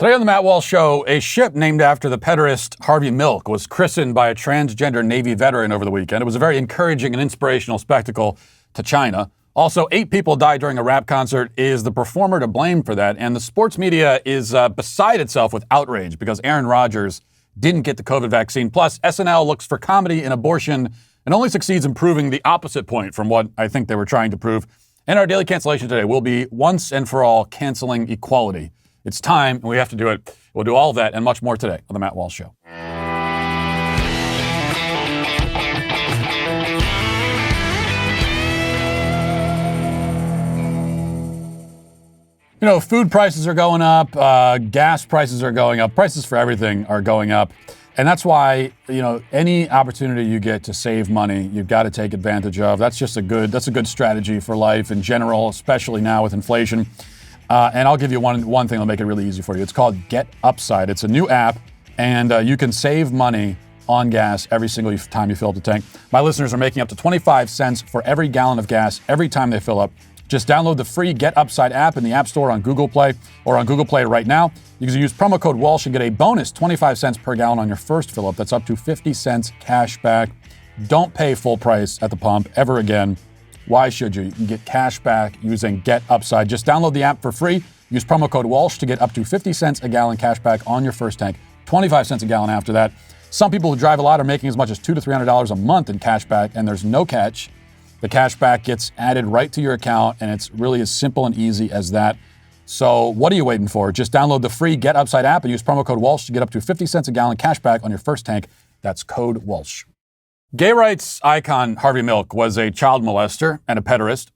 Today on the Matt Walsh Show, a ship named after the pederast Harvey Milk was christened by a transgender Navy veteran over the weekend. It was a very encouraging and inspirational spectacle to China. Also, 8 people died during a rap concert. Is the performer to blame for that? And the sports media is beside itself with outrage because Aaron Rodgers didn't get the COVID vaccine. Plus, SNL looks for comedy in abortion and only succeeds in proving the opposite point from what I think they were trying to prove. And our daily cancellation today will be once and for all canceling equality. It's time, and we have to do it. We'll do all of that and much more today on The Matt Walsh Show. You know, food prices are going up, gas prices are going up, prices for everything are going up. And that's why, you know, any opportunity you get to save money, you've got to take advantage of. That's a good strategy for life in general, especially now with inflation. And I'll give you one thing that'll make it really easy for you. It's called Get Upside. It's a new app, and you can save money on gas every single time you fill up the tank. My listeners are making up to 25 cents for every gallon of gas every time they fill up. Just download the free Get Upside app in the App Store on Google Play or on Google Play right now. You can use promo code Walsh and get a bonus 25 cents per gallon on your first fill up. That's up to 50 cents cash back. Don't pay full price at the pump ever again. Why should you? You can get cash back using Get Upside. Just download the app for free. Use promo code Walsh to get up to 50 cents a gallon cash back on your first tank, 25 cents a gallon after that. Some people who drive a lot are making as much as $200 to $300 a month in cash back, and there's no catch. The cash back gets added right to your account, and it's really as simple and easy as that. So what are you waiting for? Just download the free Get Upside app and use promo code Walsh to get up to 50 cents a gallon cash back on your first tank. That's code Walsh. Gay rights icon Harvey Milk was a child molester and a pederast,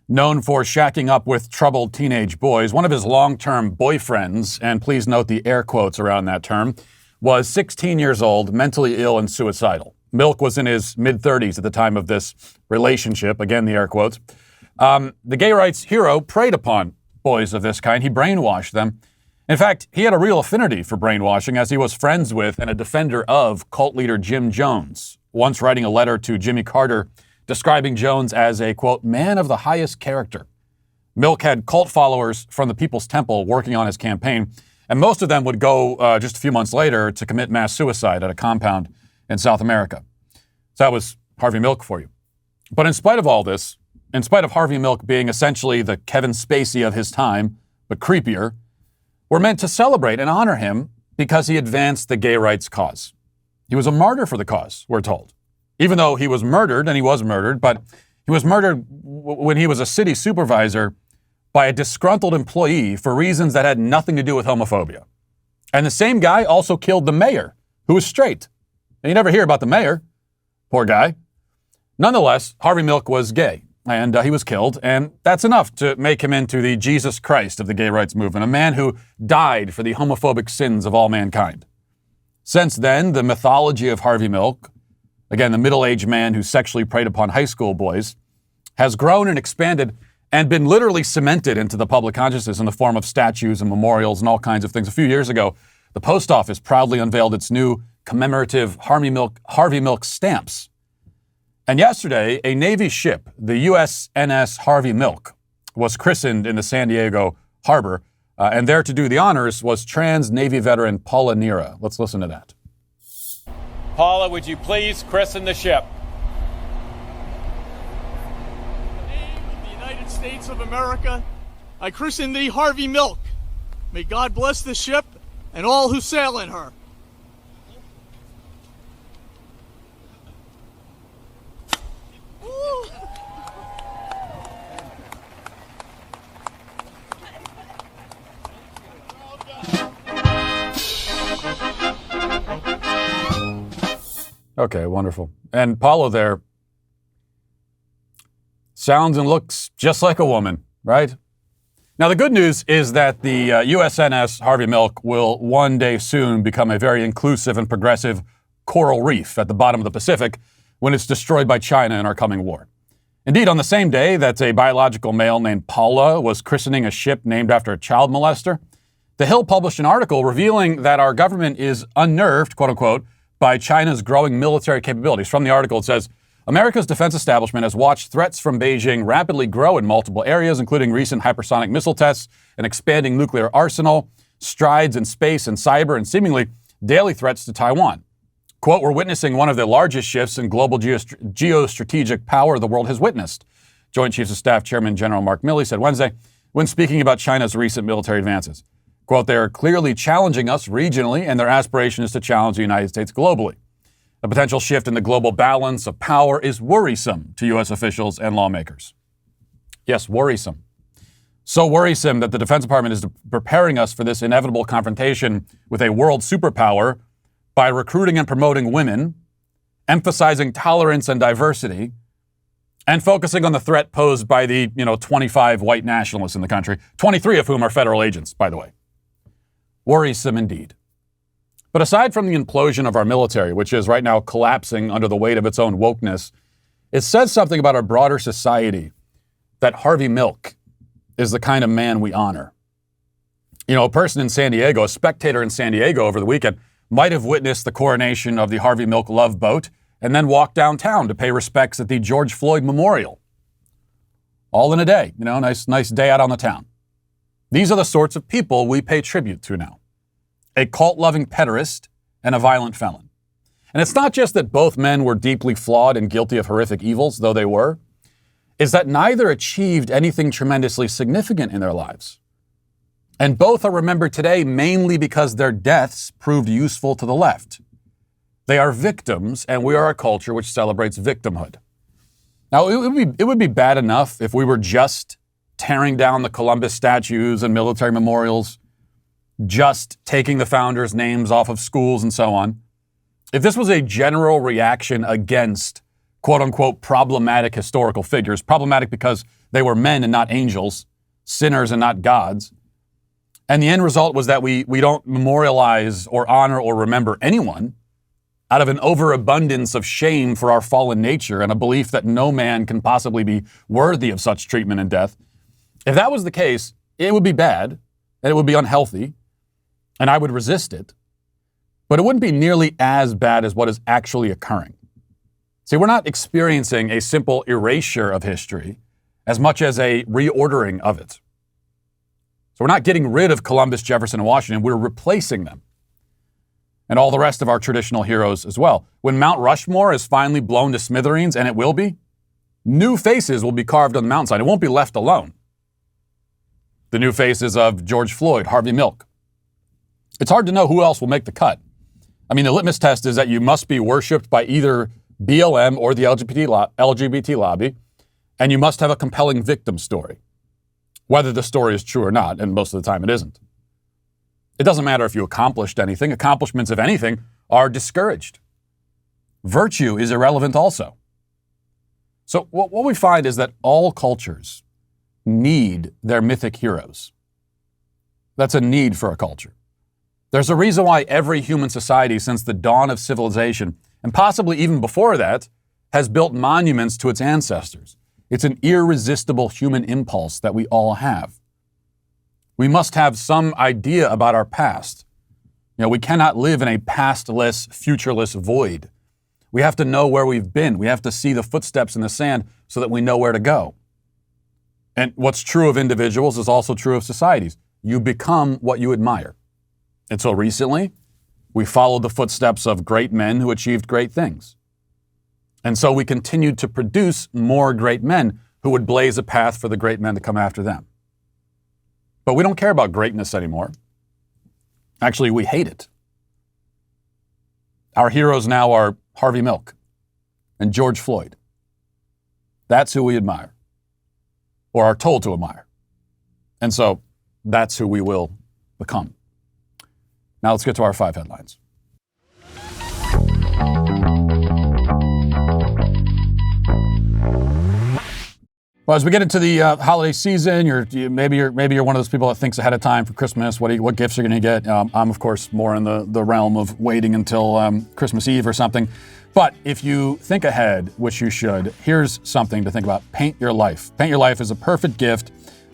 known for shacking up with troubled teenage boys. One of his long-term boyfriends, and please note the air quotes around that term, was 16 years old, mentally ill and suicidal. Milk was in his mid-30s at the time of this relationship, again the air quotes. The gay rights hero preyed upon boys of this kind. He brainwashed them. In fact, he had a real affinity for brainwashing as he was friends with and a defender of cult leader Jim Jones, once writing a letter to Jimmy Carter describing Jones as a, quote, man of the highest character. Milk had cult followers from the People's Temple working on his campaign, and most of them would go just a few months later to commit mass suicide at a compound in South America. So that was Harvey Milk for you. But in spite of all this, in spite of Harvey Milk being essentially the Kevin Spacey of his time, but creepier, we're meant to celebrate and honor him because he advanced the gay rights cause. He was a martyr for the cause, we're told. Even though he was murdered, and he was murdered, but he was murdered when he was a city supervisor by a disgruntled employee for reasons that had nothing to do with homophobia. And the same guy also killed the mayor, who was straight. And you never hear about the mayor. Poor guy. Nonetheless, Harvey Milk was gay, and he was killed, and that's enough to make him into the Jesus Christ of the gay rights movement, a man who died for the homophobic sins of all mankind. Since then, the mythology of Harvey Milk, again, the middle-aged man who sexually preyed upon high school boys, has grown and expanded and been literally cemented into the public consciousness in the form of statues and memorials and all kinds of things. A few years ago, the post office proudly unveiled its new commemorative Harvey Milk stamps. And yesterday, a Navy ship, the USNS Harvey Milk, was christened in the San Diego harbor. And there to do the honors was trans Navy veteran Paula Nera. Let's listen to that. Paula, would you please christen the ship? In the name of the United States of America, I christen thee Harvey Milk. May God bless the ship and all who sail in her. Okay, wonderful. And Paula there sounds and looks just like a woman, right? Now, the good news is that the USNS Harvey Milk will one day soon become a very inclusive and progressive coral reef at the bottom of the Pacific when it's destroyed by China in our coming war. Indeed, on the same day that a biological male named Paula was christening a ship named after a child molester, The Hill published an article revealing that our government is unnerved, quote unquote, by China's growing military capabilities. From the article, it says, America's defense establishment has watched threats from Beijing rapidly grow in multiple areas, including recent hypersonic missile tests, an expanding nuclear arsenal, strides in space and cyber, and seemingly daily threats to Taiwan. Quote, we're witnessing one of the largest shifts in global geostrategic power the world has witnessed, Joint Chiefs of Staff Chairman General Mark Milley said Wednesday when speaking about China's recent military advances. Quote, they are clearly challenging us regionally, and their aspiration is to challenge the United States globally. A potential shift in the global balance of power is worrisome to U.S. officials and lawmakers. Yes, worrisome. So worrisome that the Defense Department is preparing us for this inevitable confrontation with a world superpower by recruiting and promoting women, emphasizing tolerance and diversity, and focusing on the threat posed by the, 25 white nationalists in the country, 23 of whom are federal agents, by the way. Worrisome indeed. But aside from the implosion of our military, which is right now collapsing under the weight of its own wokeness, it says something about our broader society that Harvey Milk is the kind of man we honor. A person in San Diego, a spectator in San Diego over the weekend, might have witnessed the coronation of the Harvey Milk Love Boat and then walked downtown to pay respects at the George Floyd Memorial. All in a day, nice day out on the town. These are the sorts of people we pay tribute to now. A cult-loving pederast and a violent felon. And it's not just that both men were deeply flawed and guilty of horrific evils, though they were. Is that neither achieved anything tremendously significant in their lives. And both are remembered today mainly because their deaths proved useful to the left. They are victims, and we are a culture which celebrates victimhood. Now, it would be bad enough if we were just tearing down the Columbus statues and military memorials, just taking the founders' names off of schools and so on. If this was a general reaction against quote-unquote problematic historical figures, problematic because they were men and not angels, sinners and not gods, and the end result was that we don't memorialize or honor or remember anyone out of an overabundance of shame for our fallen nature and a belief that no man can possibly be worthy of such treatment and death. If that was the case, it would be bad and it would be unhealthy and I would resist it, but it wouldn't be nearly as bad as what is actually occurring. See, we're not experiencing a simple erasure of history as much as a reordering of it. So we're not getting rid of Columbus, Jefferson, and Washington. We're replacing them. And all the rest of our traditional heroes as well. When Mount Rushmore is finally blown to smithereens, and it will be, new faces will be carved on the mountainside. It won't be left alone. The new faces of George Floyd, Harvey Milk. It's hard to know who else will make the cut. I mean, the litmus test is that you must be worshipped by either BLM or the LGBT lobby, and you must have a compelling victim story, whether the story is true or not, and most of the time it isn't. It doesn't matter if you accomplished anything. Accomplishments, if anything, are discouraged. Virtue is irrelevant also. So what we find is that all cultures need their mythic heroes. That's a need for a culture. There's a reason why every human society since the dawn of civilization, and possibly even before that, has built monuments to its ancestors. It's an irresistible human impulse that we all have. We must have some idea about our past. We cannot live in a pastless, futureless void. We have to know where we've been. We have to see the footsteps in the sand so that we know where to go. And what's true of individuals is also true of societies. You become what you admire. Until recently, we followed the footsteps of great men who achieved great things. And so we continued to produce more great men who would blaze a path for the great men to come after them. But we don't care about greatness anymore. Actually, we hate it. Our heroes now are Harvey Milk and George Floyd. That's who we admire, or are told to admire. And so that's who we will become. Now let's get to our 5 headlines. Well, as we get into the holiday season, maybe you're one of those people that thinks ahead of time for Christmas. What gifts are you going to get? I'm, of course, more in the realm of waiting until Christmas Eve or something. But if you think ahead, which you should, here's something to think about. Paint your life. Paint your life is a perfect gift.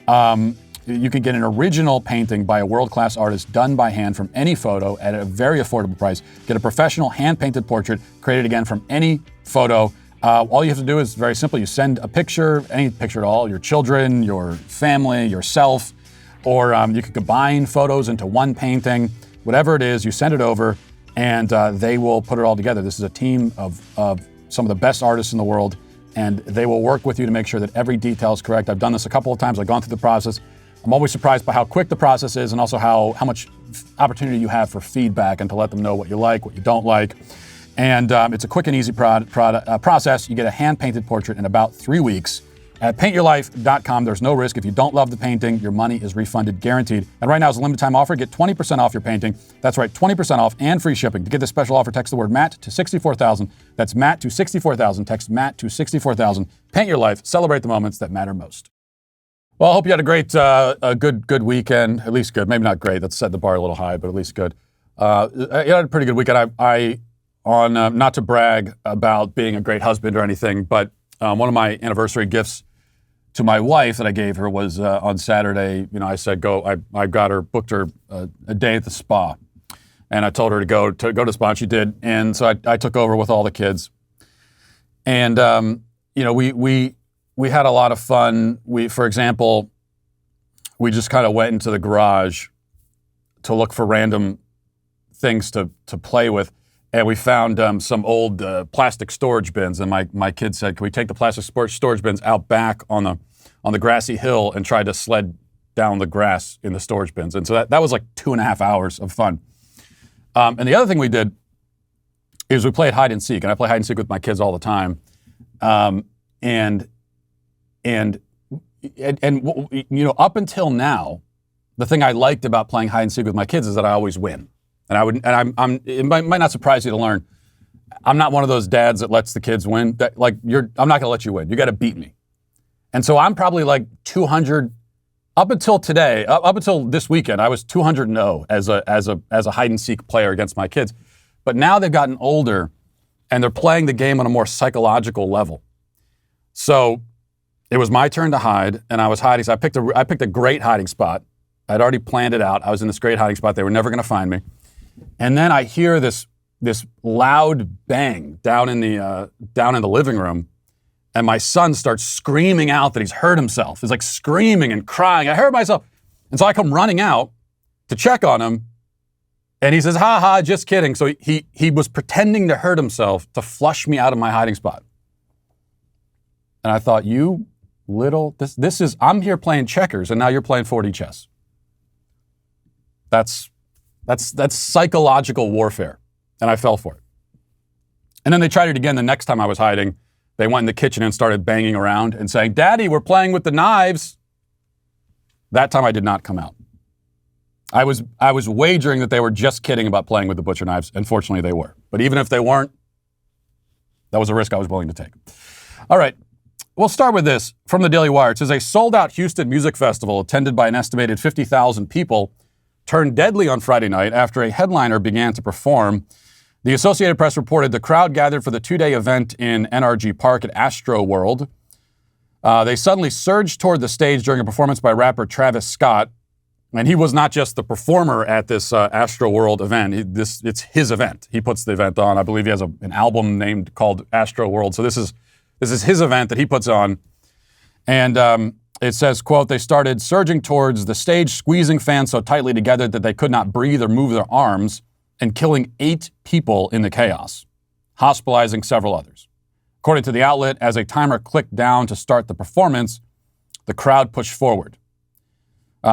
You can get an original painting by a world-class artist done by hand from any photo at a very affordable price. Get a professional hand-painted portrait created again from any photo. All you have to do is very simple. You send a picture, any picture at all, your children, your family, yourself, or you can combine photos into one painting. Whatever it is, you send it over, and they will put it all together. This is a team of some of the best artists in the world, and they will work with you to make sure that every detail is correct. I've done this a couple of times. I've gone through the process. I'm always surprised by how quick the process is, and also how much opportunity you have for feedback and to let them know what you like, what you don't like. And it's a quick and easy process. You get a hand-painted portrait in about 3 weeks. At paintyourlife.com, there's no risk. If you don't love the painting, your money is refunded, guaranteed. And right now is a limited time offer. Get 20% off your painting. That's right, 20% off and free shipping. To get this special offer, text the word Matt to 64,000. That's Matt to 64,000. Text Matt to 64,000. Paint your life. Celebrate the moments that matter most. Well, I hope you had a great, good weekend. At least good. Maybe not great. That's set the bar a little high, but at least good. You had a pretty good weekend. Not to brag about being a great husband or anything, but one of my anniversary gifts to my wife that I gave her was on Saturday. You know, I said I got her, booked her a day at the spa, and I told her to go to the spa, and she did. And so I took over with all the kids, and you know, we had a lot of fun. For example, we just kind of went into the garage to look for random things to play with. And we found some old plastic storage bins, and my kids said, "Can we take the plastic storage bins out back on the grassy hill and try to sled down the grass in the storage bins?" And so that was like 2.5 hours of fun. And the other thing we did is we played hide and seek, and I play hide and seek with my kids all the time. And you know, up until now, the thing I liked about playing hide and seek with my kids is that I always win. And it might not surprise you to learn, I'm not one of those dads that lets the kids win. I'm not going to let you win. You got to beat me. And so I'm probably like 200 up until today. Up until this weekend, I was 200-0 as a hide and seek player against my kids. But now they've gotten older, and they're playing the game on a more psychological level. So it was my turn to hide, and I was hiding. So I picked a great hiding spot. I'd already planned it out. I was in this great hiding spot. They were never going to find me. And then I hear this loud bang down in the living room, and my son starts screaming out that he's hurt himself. He's like screaming and crying, "I hurt myself." And so I come running out to check on him, and he says, "Ha ha, just kidding." So he was pretending to hurt himself to flush me out of my hiding spot. And I thought, you little, this is, I'm here playing checkers, and now you're playing 4D chess. That's psychological warfare, and I fell for it. And then they tried it again the next time I was hiding. They went in the kitchen and started banging around and saying, "Daddy, we're playing with the knives." That time I did not come out. I was wagering that they were just kidding about playing with the butcher knives. Unfortunately, they were. But even if they weren't, that was a risk I was willing to take. All right, we'll start with this from the Daily Wire. It says a sold-out Houston music festival attended by an estimated 50,000 people turned deadly on Friday night after a headliner began to perform. The Associated Press reported the crowd gathered for the 2-day event in NRG Park at Astro World. They suddenly surged toward the stage during a performance by rapper Travis Scott. And he was not just the performer at this Astro World event. It's his event. He puts the event on. I believe he has an album called Astro World. So this is his event that he puts on. And it says, quote, "They started surging towards the stage, squeezing fans so tightly together that they could not breathe or move their arms, and killing 8 people in the chaos, hospitalizing several others. According to the outlet, as a timer clicked down to start the performance, the crowd pushed forward.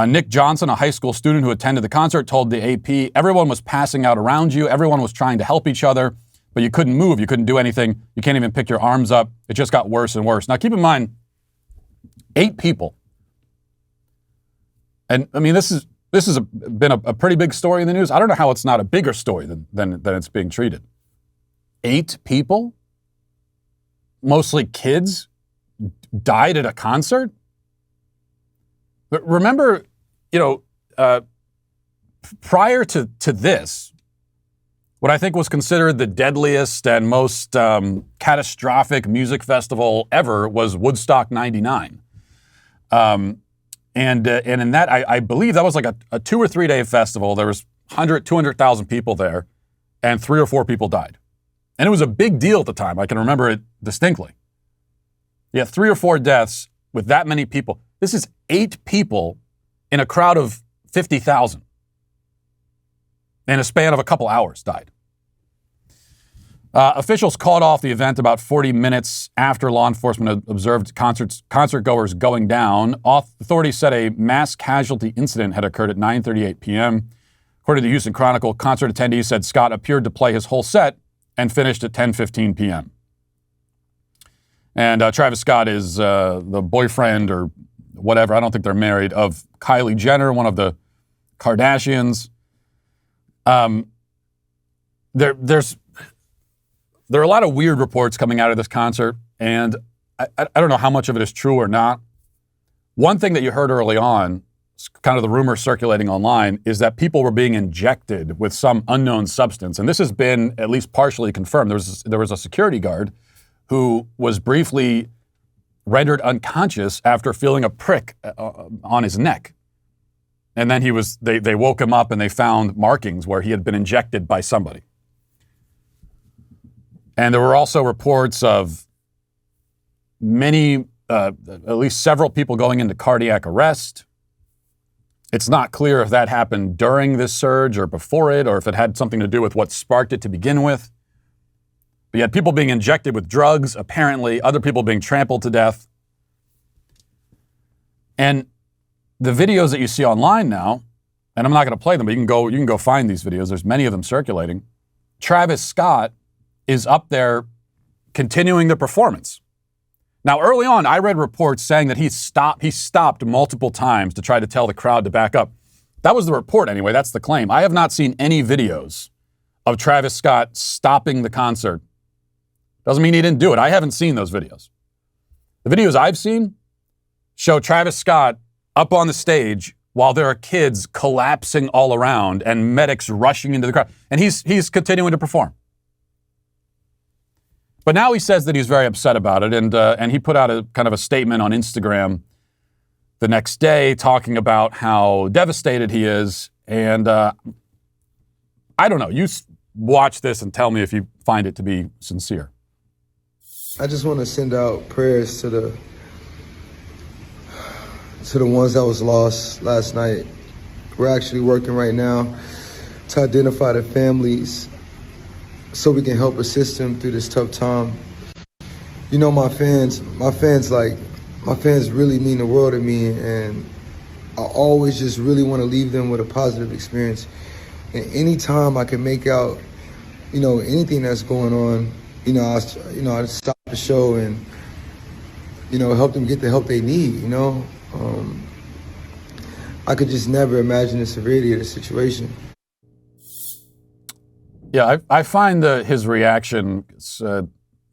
Nick Johnson, a high school student who attended the concert, told the AP, "Everyone was passing out around you. Everyone was trying to help each other, but you couldn't move. You couldn't do anything. You can't even pick your arms up. It just got worse and worse." Now, keep in mind, 8 people. And I mean, this has been a pretty big story in the news. I don't know how it's not a bigger story than it's being treated. 8 people, mostly kids, died at a concert. But remember, prior to this, what I think was considered the deadliest and most catastrophic music festival ever was Woodstock '99. And in that, I believe that was like a 2 or 3 day festival. There was 200,000 people there, and 3 or 4 people died. And it was a big deal at the time. I can remember it distinctly. Yeah, 3 or 4 deaths with that many people. This is 8 people in a crowd of 50,000. In a span of a couple hours, died. Officials called off the event about 40 minutes after law enforcement observed concert goers going down. Authorities said a mass casualty incident had occurred at 9:38 p.m. According to the Houston Chronicle, concert attendees said Scott appeared to play his whole set and finished at 10:15 p.m. And Travis Scott is the boyfriend or whatever, I don't think they're married, of Kylie Jenner, one of the Kardashians. There are a lot of weird reports coming out of this concert, and I don't know how much of it is true or not. One thing that you heard early on, kind of the rumor circulating online, is that people were being injected with some unknown substance, and this has been at least partially confirmed. There was a security guard who was briefly rendered unconscious after feeling a prick on his neck. And then they woke him up and they found markings where he had been injected by somebody. And there were also reports of many, at least several people going into cardiac arrest. It's not clear if that happened during this surge or before it, or if it had something to do with what sparked it to begin with. But you had people being injected with drugs, apparently, other people being trampled to death. And the videos that you see online now, and I'm not going to play them, but you can go find these videos. There's many of them circulating. Travis Scott is up there continuing the performance. Now, early on, I read reports saying that he stopped multiple times to try to tell the crowd to back up. That was the report anyway. That's the claim. I have not seen any videos of Travis Scott stopping the concert. Doesn't mean he didn't do it. I haven't seen those videos. The videos I've seen show Travis Scott up on the stage while there are kids collapsing all around and medics rushing into the crowd. And he's continuing to perform. But now he says that he's very upset about it, and he put out a kind of a statement on Instagram the next day talking about how devastated he is. And I don't know. You watch this and tell me if you find it to be sincere. I just want to send out prayers to the ones that was lost last night. We're actually working right now to identify the families so we can help assist them through this tough time. You know, my fans really mean the world to me, and I always just really want to leave them with a positive experience. And anytime I can make out, anything that's going on, I stop the show and, help them get the help they need, I could just never imagine the severity of the situation. Yeah, I find his reaction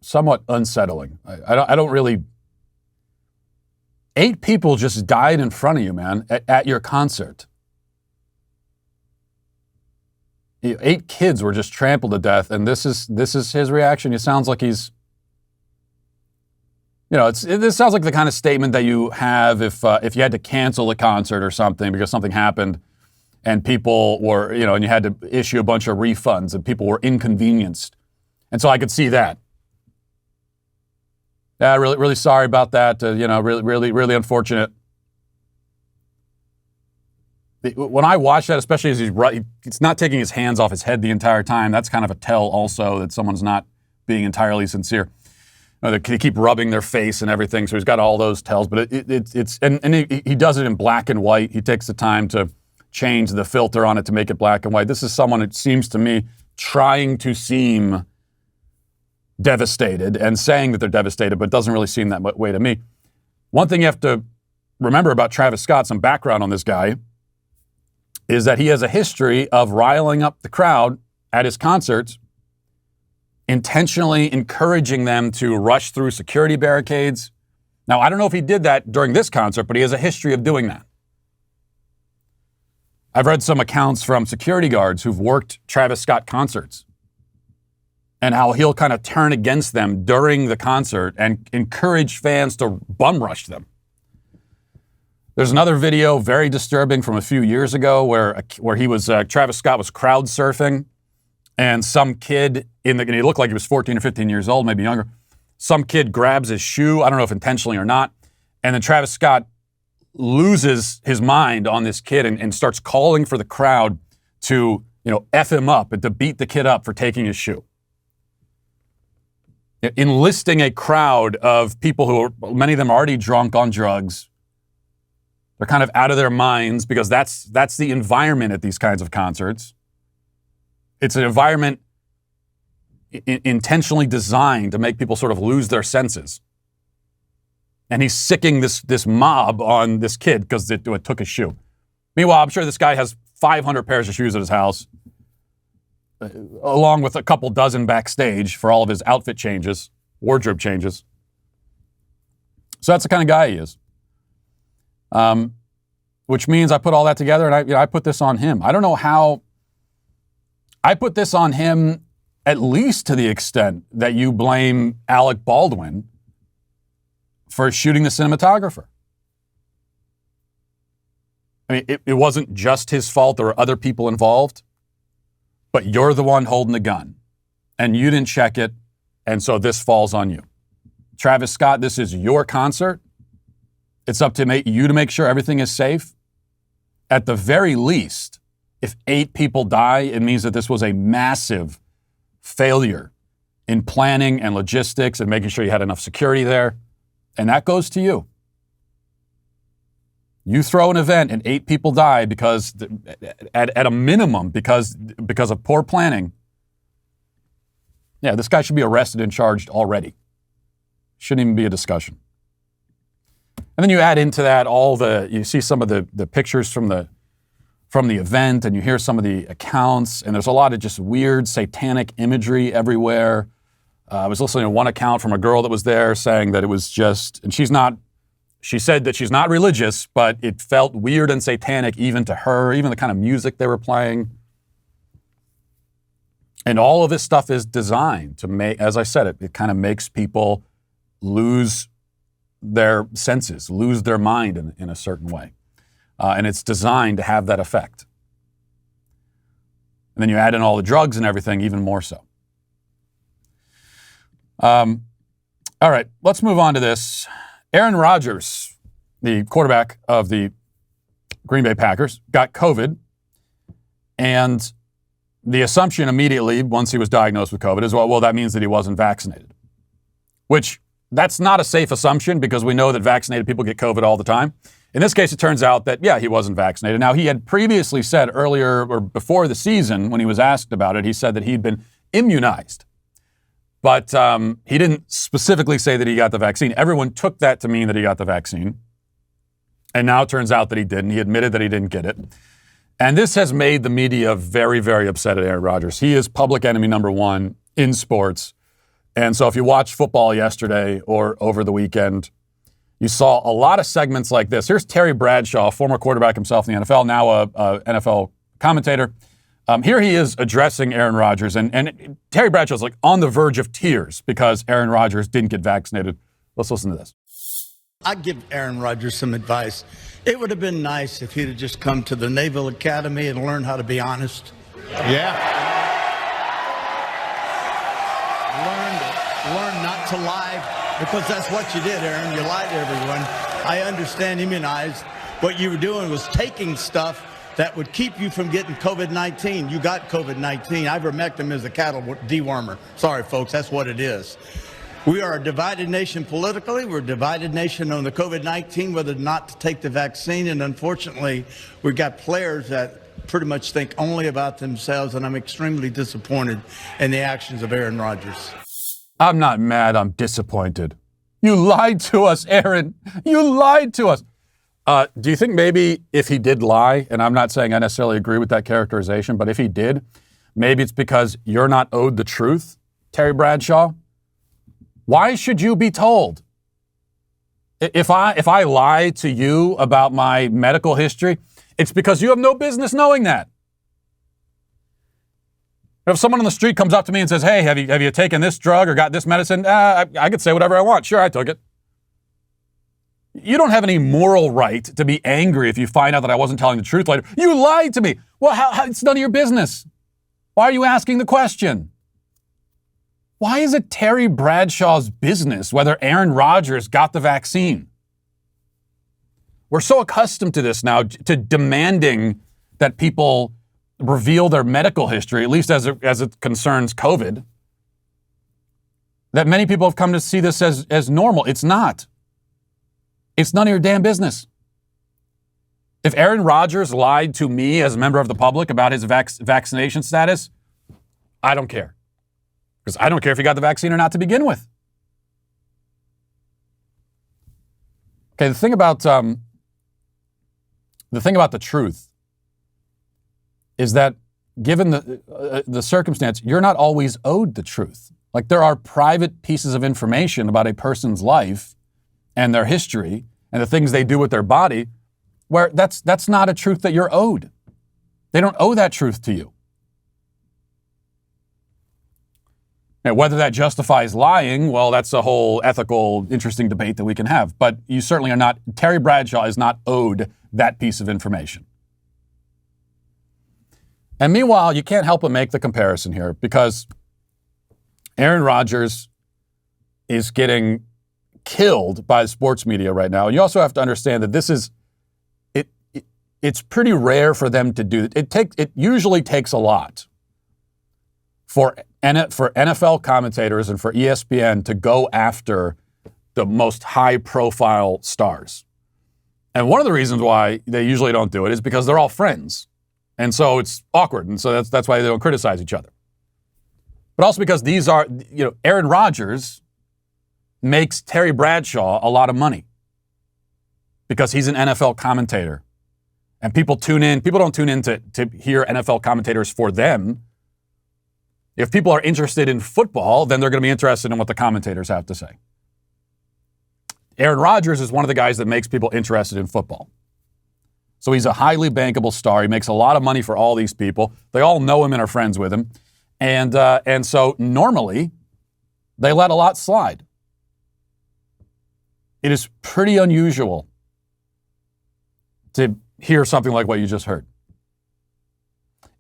somewhat unsettling. I don't really. 8 people just died in front of you, man, at your concert. 8 kids were just trampled to death, and this is his reaction. It sounds like he's. This sounds like the kind of statement that you have if you had to cancel a concert or something because something happened. And people were, and you had to issue a bunch of refunds and people were inconvenienced. And so I could see that. Yeah, really, really sorry about that. Really, really, really unfortunate. When I watch that, especially as he's not taking his hands off his head the entire time, that's kind of a tell also that someone's not being entirely sincere. They keep rubbing their face and everything, so he's got all those tells. But he does it in black and white. He takes the time to change the filter on it to make it black and white. This is someone, it seems to me, trying to seem devastated and saying that they're devastated, but it doesn't really seem that way to me. One thing you have to remember about Travis Scott, some background on this guy, is that he has a history of riling up the crowd at his concerts, intentionally encouraging them to rush through security barricades. Now, I don't know if he did that during this concert, but he has a history of doing that. I've read some accounts from security guards who've worked Travis Scott concerts and how he'll kind of turn against them during the concert and encourage fans to bum rush them. There's another video, very disturbing, from a few years ago where Travis Scott was crowd surfing and some kid and he looked like he was 14 or 15 years old, maybe younger. Some kid grabs his shoe, I don't know if intentionally or not, and then Travis Scott loses his mind on this kid and starts calling for the crowd to, F him up and to beat the kid up for taking his shoe. Enlisting a crowd of people who are, many of them already drunk on drugs. They're kind of out of their minds because that's the environment at these kinds of concerts. It's an environment intentionally designed to make people sort of lose their senses. And he's sicking this mob on this kid because it took his shoe. Meanwhile, I'm sure this guy has 500 pairs of shoes at his house, along with a couple dozen backstage for all of his outfit changes, wardrobe changes. So that's the kind of guy he is. Which means I put all that together and I put this on him. I don't know how. I put this on him at least to the extent that you blame Alec Baldwin for shooting the cinematographer. I mean, it wasn't just his fault. There were other people involved. But you're the one holding the gun. And you didn't check it. And so this falls on you. Travis Scott, this is your concert. It's up to you to make sure everything is safe. At the very least, if 8 people die, it means that this was a massive failure in planning and logistics and making sure you had enough security there. And that goes to you. You throw an event and 8 people die because, at a minimum, because of poor planning. Yeah, this guy should be arrested and charged already. Shouldn't even be a discussion. And then you add into that you see some of the pictures from the event, and you hear some of the accounts, and there's a lot of just weird satanic imagery everywhere. I was listening to one account from a girl that was there saying that it was just, and she said that she's not religious, but it felt weird and satanic even to her, even the kind of music they were playing. And all of this stuff is designed to make, as I said, it kind of makes people lose their senses, lose their mind in a certain way. And it's designed to have that effect. And then you add in all the drugs and everything, even more so. All right, let's move on to this. Aaron Rodgers, the quarterback of the Green Bay Packers, got COVID. And the assumption immediately, once he was diagnosed with COVID, is, well, that means that he wasn't vaccinated. Which, that's not a safe assumption because we know that vaccinated people get COVID all the time. In this case, it turns out that, yeah, he wasn't vaccinated. Now, he had previously said earlier or before the season, when he was asked about it, he said that he'd been immunized. But he didn't specifically say that he got the vaccine. Everyone took that to mean that he got the vaccine. And now it turns out that he didn't. He admitted that he didn't get it. And this has made the media very, very upset at Aaron Rodgers. He is public enemy number one in sports. And so if you watched football yesterday or over the weekend, you saw a lot of segments like this. Here's Terry Bradshaw, former quarterback himself in the NFL, now a NFL commentator. Here he is addressing Aaron Rodgers, and Terry Bradshaw's like on the verge of tears because Aaron Rodgers didn't get vaccinated. Let's listen to this. I'd give Aaron Rodgers some advice. It would have been nice if he'd have just come to the Naval Academy and learned how to be honest. Yeah. Learn not to lie, because that's what you did, Aaron. You lied to everyone. I understand immunized. What you were doing was taking stuff that would keep you from getting COVID-19. You got COVID-19. Ivermectin is a cattle dewormer. Sorry, folks, that's what it is. We are a divided nation politically. We're a divided nation on the COVID-19, whether or not to take the vaccine. And unfortunately, we've got players that pretty much think only about themselves. And I'm extremely disappointed in the actions of Aaron Rodgers. I'm not mad. I'm disappointed. You lied to us, Aaron. You lied to us. Do you think maybe if he did lie, and I'm not saying I necessarily agree with that characterization, but if he did, maybe it's because you're not owed the truth, Terry Bradshaw? Why should you be told? If I lie to you about my medical history, it's because you have no business knowing that. If someone on the street comes up to me and says, hey, have you taken this drug or got this medicine? I could say whatever I want. Sure, I took it. You don't have any moral right to be angry if you find out that I wasn't telling the truth later. You lied to me. Well, how it's none of your business. Why are you asking the question? Why is it Terry Bradshaw's business whether Aaron Rodgers got the vaccine? We're so accustomed to this now, to demanding that people reveal their medical history, at least as it concerns COVID, that many people have come to see this as normal. It's not. It's none of your damn business. If Aaron Rodgers lied to me as a member of the public about his vaccination status, I don't care. Because I don't care if he got the vaccine or not to begin with. Okay, the thing about the truth is that given the circumstance, you're not always owed the truth. Like, there are private pieces of information about a person's life and their history and the things they do with their body where that's not a truth that you're owed. They don't owe that truth to you. Now, whether that justifies lying, well, that's a whole ethical, interesting debate that we can have. But you certainly are not, Terry Bradshaw is not owed that piece of information. And meanwhile, you can't help but make the comparison here because Aaron Rodgers is getting killed by the sports media right now. And you also have to understand that this is, it's pretty rare for them to do it. It usually takes a lot for NFL commentators and for ESPN to go after the most high-profile stars. And one of the reasons why they usually don't do it is because they're all friends. And so it's awkward. And so that's why they don't criticize each other. But also because these are, Aaron Rodgers makes Terry Bradshaw a lot of money because he's an NFL commentator. And people don't tune in to hear NFL commentators for them. If people are interested in football, then they're going to be interested in what the commentators have to say. Aaron Rodgers is one of the guys that makes people interested in football. So he's a highly bankable star. He makes a lot of money for all these people. They all know him and are friends with him. And so normally, they let a lot slide. It is pretty unusual to hear something like what you just heard.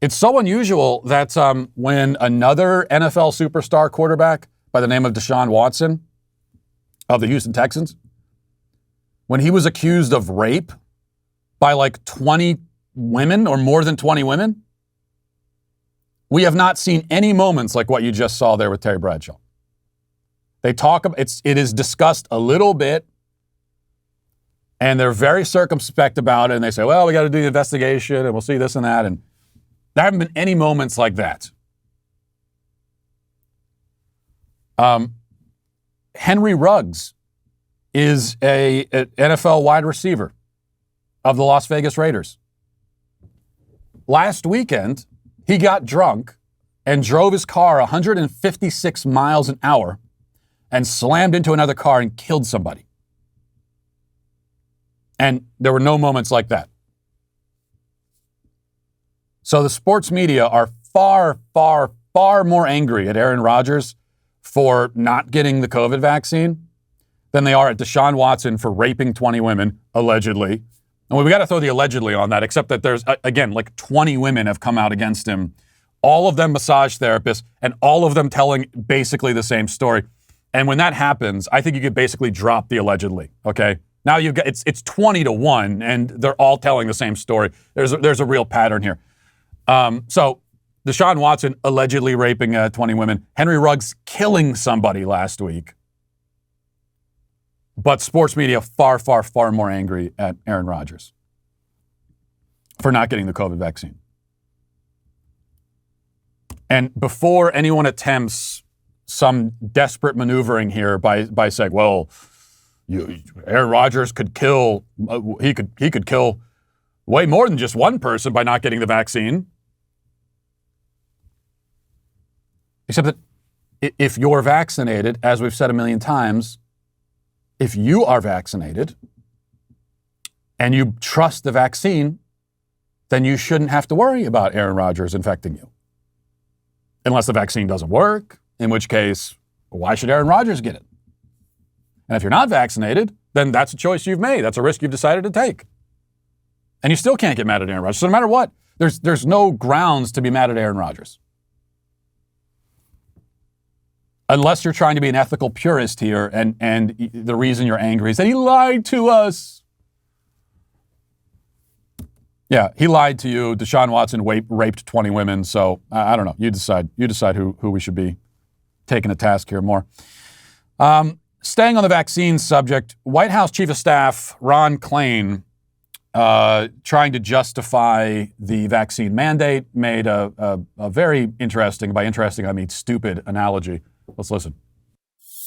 It's so unusual that when another NFL superstar quarterback by the name of Deshaun Watson of the Houston Texans, when he was accused of rape by like 20 women or more than 20 women, we have not seen any moments like what you just saw there with Terry Bradshaw. They talk about it is discussed a little bit, and they're very circumspect about it, and they say, well, we got to do the investigation, and we'll see this and that, and there haven't been any moments like that. Henry Ruggs is an NFL wide receiver of the Las Vegas Raiders. Last weekend, he got drunk and drove his car 156 miles an hour and slammed into another car and killed somebody. And there were no moments like that. So the sports media are far, far, far more angry at Aaron Rodgers for not getting the COVID vaccine than they are at Deshaun Watson for raping 20 women, allegedly. And we got to throw the allegedly on that, except that there's, again, like 20 women have come out against him, all of them massage therapists, and all of them telling basically the same story. And when that happens, I think you could basically drop the allegedly, okay? Now you've got, it's 20-1, and they're all telling the same story. There's a real pattern here. So Deshaun Watson allegedly raping 20 women. Henry Ruggs killing somebody last week. But sports media far, far, far more angry at Aaron Rodgers for not getting the COVID vaccine. And before anyone attempts some desperate maneuvering here by saying, well, Aaron Rodgers could kill, he could kill way more than just one person by not getting the vaccine. Except that if you're vaccinated, as we've said a million times, if you are vaccinated and you trust the vaccine, then you shouldn't have to worry about Aaron Rodgers infecting you. Unless the vaccine doesn't work, in which case, why should Aaron Rodgers get it? And if you're not vaccinated, then that's a choice you've made. That's a risk you've decided to take. And you still can't get mad at Aaron Rodgers. So no matter what, there's no grounds to be mad at Aaron Rodgers. Unless you're trying to be an ethical purist here, and the reason you're angry is that he lied to us. Yeah, he lied to you. Deshaun Watson raped 20 women. So I don't know. You decide. You decide who we should be taking to task here more. Staying on the vaccine subject, White House Chief of Staff Ron Klain, trying to justify the vaccine mandate, made a very interesting, by interesting I mean stupid analogy. Let's listen.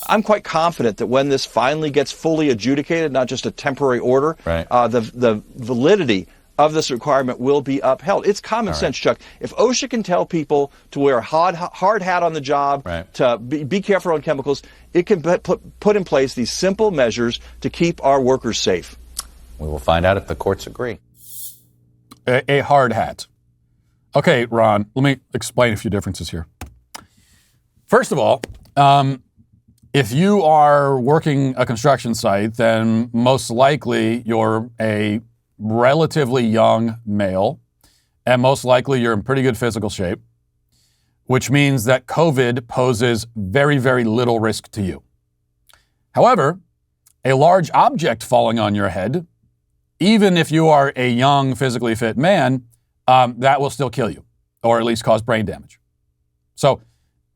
I'm quite confident that when this finally gets fully adjudicated, not just a temporary order, right. The validity of this requirement will be upheld. It's common sense, Chuck. If OSHA can tell people to wear a hard hat on the job, right. to be careful on chemicals, it can put in place these simple measures to keep our workers safe. We will find out if the courts agree. A hard hat. Okay, Ron, let me explain a few differences here. First of all, if you are working a construction site, then most likely you're a relatively young male, and most likely you're in pretty good physical shape, which means that COVID poses very, very little risk to you. However, a large object falling on your head, even if you are a young, physically fit man, that will still kill you, or at least cause brain damage. So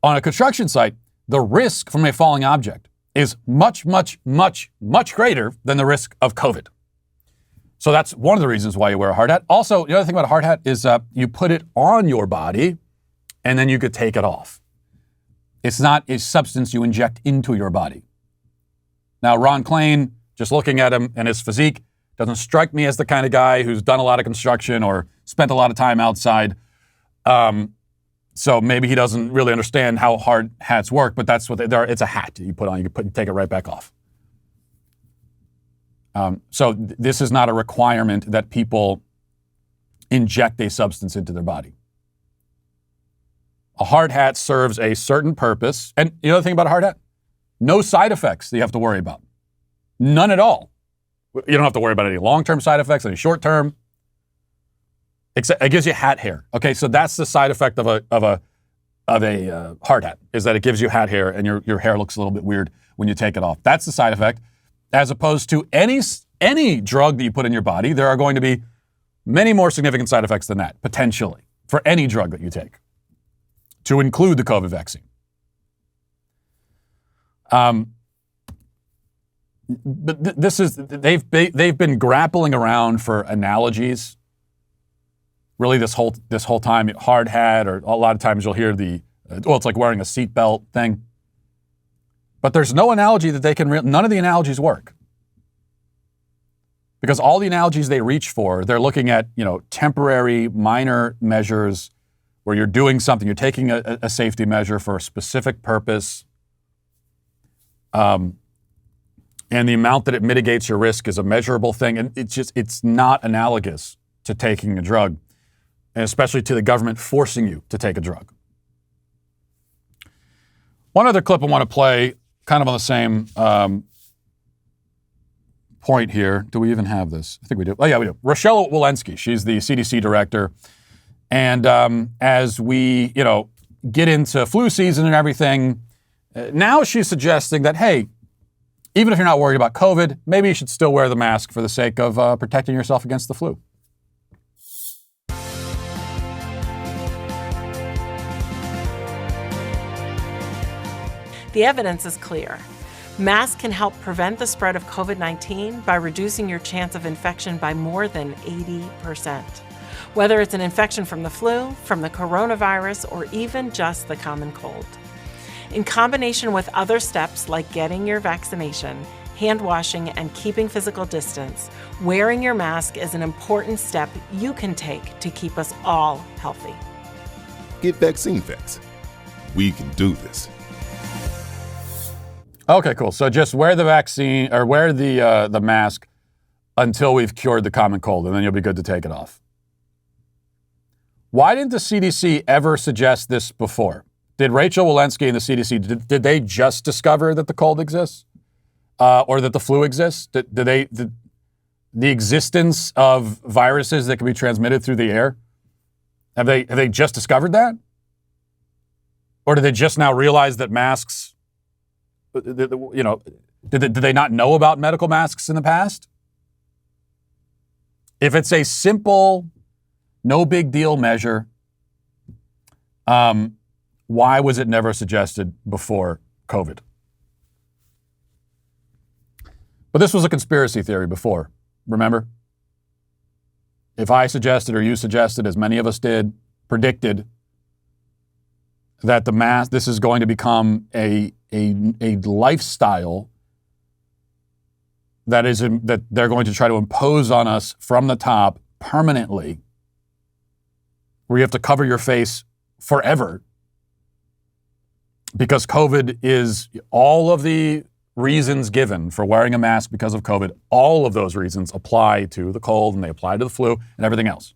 on a construction site, the risk from a falling object is much, much, much, much greater than the risk of COVID. So that's one of the reasons why you wear a hard hat. Also, the other thing about a hard hat is you put it on your body and then you could take it off. It's not a substance you inject into your body. Now, Ron Klain, just looking at him and his physique, doesn't strike me as the kind of guy who's done a lot of construction or spent a lot of time outside. So maybe he doesn't really understand how hard hats work, but that's what they are. It's a hat you put on, you take it right back off. So this is not a requirement that people inject a substance into their body. A hard hat serves a certain purpose. And the other thing about a hard hat, no side effects that you have to worry about. None at all. You don't have to worry about any long-term side effects, any short-term. Except it gives you hat hair. Okay, so that's the side effect of a hard hat, is that it gives you hat hair and your hair looks a little bit weird when you take it off. That's the side effect. As opposed to any drug that you put in your body, there are going to be many more significant side effects than that, potentially, for any drug that you take, to include the COVID vaccine. But they've been grappling around for analogies. Really, this whole time, hard hat, or a lot of times you'll hear it's like wearing a seatbelt thing. But there's no analogy that none of the analogies work. Because all the analogies they reach for, they're looking at, temporary, minor measures where you're doing something, you're taking a safety measure for a specific purpose. And the amount that it mitigates your risk is a measurable thing. And it's not analogous to taking a drug, and especially to the government forcing you to take a drug. One other clip I want to play, kind of on the same point here. Do we even have this? I think we do. Oh, yeah, we do. Rochelle Walensky, she's the CDC director. And as we, get into flu season and everything, now she's suggesting that, hey, even if you're not worried about COVID, maybe you should still wear the mask for the sake of protecting yourself against the flu. The evidence is clear. Masks can help prevent the spread of COVID-19 by reducing your chance of infection by more than 80%. Whether it's an infection from the flu, from the coronavirus, or even just the common cold. In combination with other steps like getting your vaccination, hand washing, and keeping physical distance, wearing your mask is an important step you can take to keep us all healthy. Get vaccine facts. We can do this. Okay, cool. So just wear the vaccine or wear the mask until we've cured the common cold, and then you'll be good to take it off. Why didn't the CDC ever suggest this before? Did Rachel Walensky and the CDC, did they just discover that the cold exists? Or that the flu exists? The existence of viruses that can be transmitted through the air? Have they just discovered that? Or did they just now realize that masks, did they not know about medical masks in the past? If it's a simple no big deal measure. Why was it never suggested before COVID? But this was a conspiracy theory before, remember? If I suggested or you suggested, as many of us did, predicted that this is going to become a lifestyle that they're going to try to impose on us from the top permanently, where you have to cover your face forever because COVID is all of the reasons given for wearing a mask because of COVID. All of those reasons apply to the cold and they apply to the flu and everything else.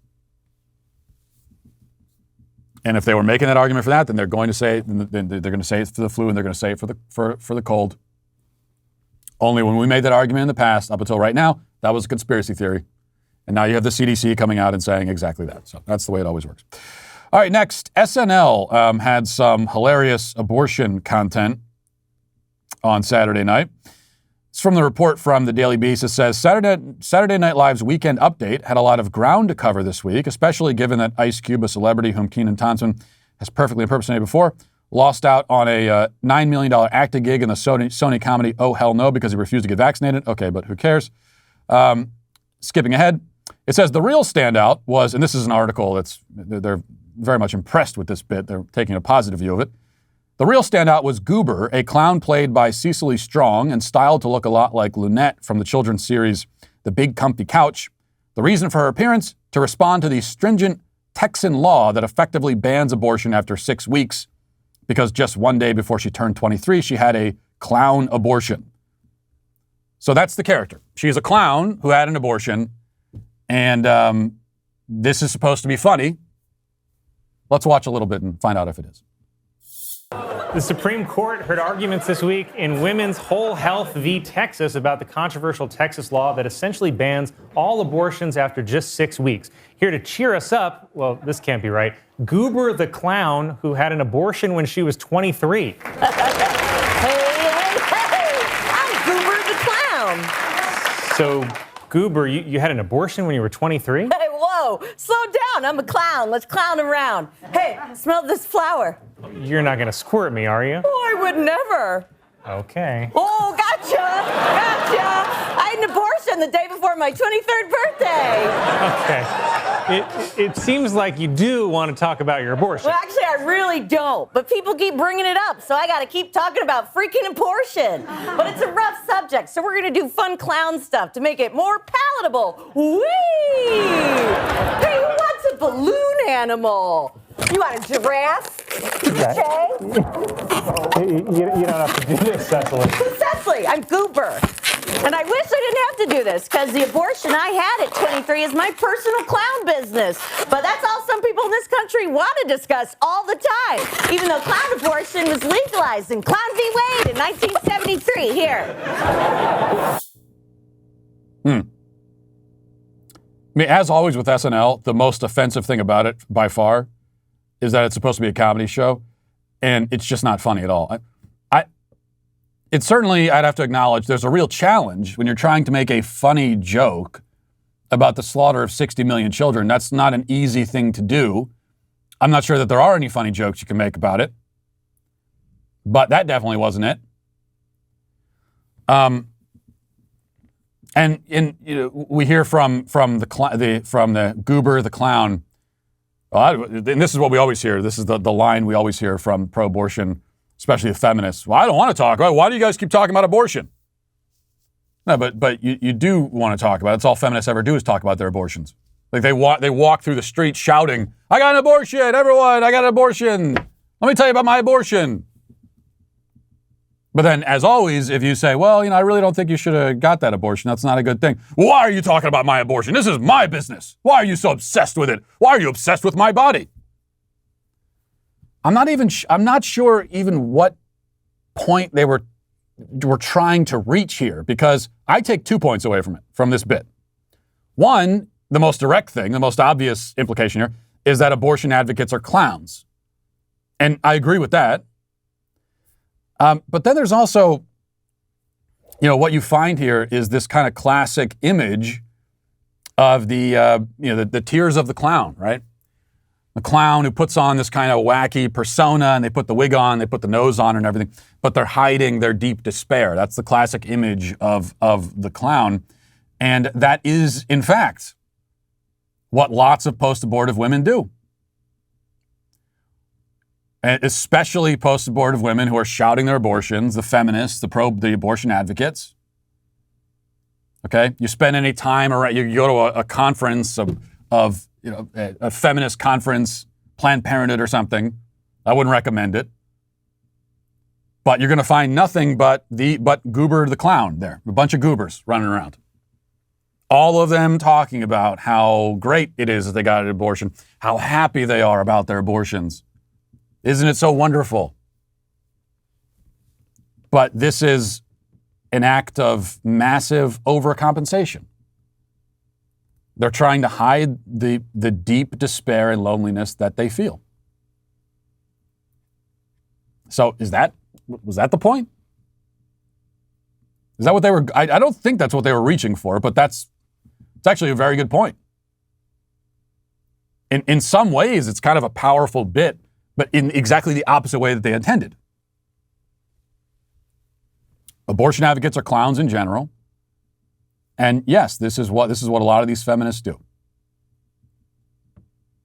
And if they were making that argument for that, then they're going to say it for the flu and they're going to say it for the cold. Only when we made that argument in the past, up until right now, that was a conspiracy theory. And now you have the CDC coming out and saying exactly that. So that's the way it always works. All right, next, SNL had some hilarious abortion content on Saturday night. It's from the report from the Daily Beast. It says, Saturday Night Live's Weekend Update had a lot of ground to cover this week, especially given that Ice Cube, a celebrity whom Kenan Thompson has perfectly impersonated before, lost out on a $9 million acting gig in the Sony comedy Oh Hell No because he refused to get vaccinated. Okay, but who cares? Skipping ahead, it says the real standout was, and this is an article they're very much impressed with this bit. They're taking a positive view of it. The real standout was Goober, a clown played by Cecily Strong and styled to look a lot like Lunette from the children's series The Big Comfy Couch. The reason for her appearance? To respond to the stringent Texan law that effectively bans abortion after 6 weeks, because just one day before she turned 23, she had a clown abortion. So that's the character. She's a clown who had an abortion, and this is supposed to be funny. Let's watch a little bit and find out if it is. The Supreme Court heard arguments this week in Women's Whole Health v. Texas about the controversial Texas law that essentially bans all abortions after just 6 weeks. Here to cheer us up, well, this can't be right, Goober the clown who had an abortion when she was 23. Hey, I'm Goober the clown. So, Goober, you had an abortion when you were 23? Hey, whoa, slow down. I'm a clown. Let's clown around. Hey, smell this flower. You're not going to squirt me, are you? Oh, I would never. Okay. Oh, gotcha. I had an abortion the day before my 23rd birthday. Okay. It seems like you do want to talk about your abortion. Well, actually, I really don't. But people keep bringing it up, so I got to keep talking about freaking abortion. But it's a rough subject, so we're going to do fun clown stuff to make it more palatable. Whee! Hey, who wants a balloon animal? You want a giraffe? Okay. You don't have to do this, Cecily. Who's Cecily? I'm Goober. And I wish I didn't have to do this, because the abortion I had at 23 is my personal clown business. But that's all some people in this country want to discuss all the time, even though clown abortion was legalized in Clown v. Wade in 1973. Here. I mean, as always with SNL, the most offensive thing about it, by far, is that it's supposed to be a comedy show, and it's just not funny at all. It's certainly, I'd have to acknowledge, there's a real challenge when you're trying to make a funny joke about the slaughter of 60 million children. That's not an easy thing to do. I'm not sure that there are any funny jokes you can make about it, but that definitely wasn't it. And we hear from the Goober the clown. And this is what we always hear. This is the line we always hear from pro-abortion, especially the feminists. Well, I don't want to talk about it. Why do you guys keep talking about abortion? No, but you do want to talk about it. That's all feminists ever do is talk about their abortions. Like they walk through the streets shouting, "I got an abortion, everyone! I got an abortion! Let me tell you about my abortion." But then, as always, if you say, well, I really don't think you should have got that abortion, that's not a good thing. Why are you talking about my abortion? This is my business. Why are you so obsessed with it? Why are you obsessed with my body? I'm not sure even what point they were trying to reach here, because I take 2 points away from this bit. One, the most direct thing, the most obvious implication here, is that abortion advocates are clowns. And I agree with that. But then there's also, what you find here is this kind of classic image of the tears of the clown, right? The clown who puts on this kind of wacky persona, and they put the wig on, they put the nose on and everything, but they're hiding their deep despair. That's the classic image of the clown. And that is, in fact, what lots of post-abortive women do. And especially post-abortive women who are shouting their abortions, the feminists, the abortion advocates. Okay? You spend any time around, you go to a conference of a feminist conference, Planned Parenthood or something. I wouldn't recommend it. But you're going to find nothing but Goober the clown there. A bunch of goobers running around. All of them talking about how great it is that they got an abortion, how happy they are about their abortions. Isn't it so wonderful? But this is an act of massive overcompensation. They're trying to hide the deep despair and loneliness that they feel. So was that the point? Is that what they were? I don't think that's what they were reaching for, but it's actually a very good point. In some ways, it's kind of a powerful bit, but in exactly the opposite way that they intended. Abortion advocates are clowns in general. And yes, this is what a lot of these feminists do.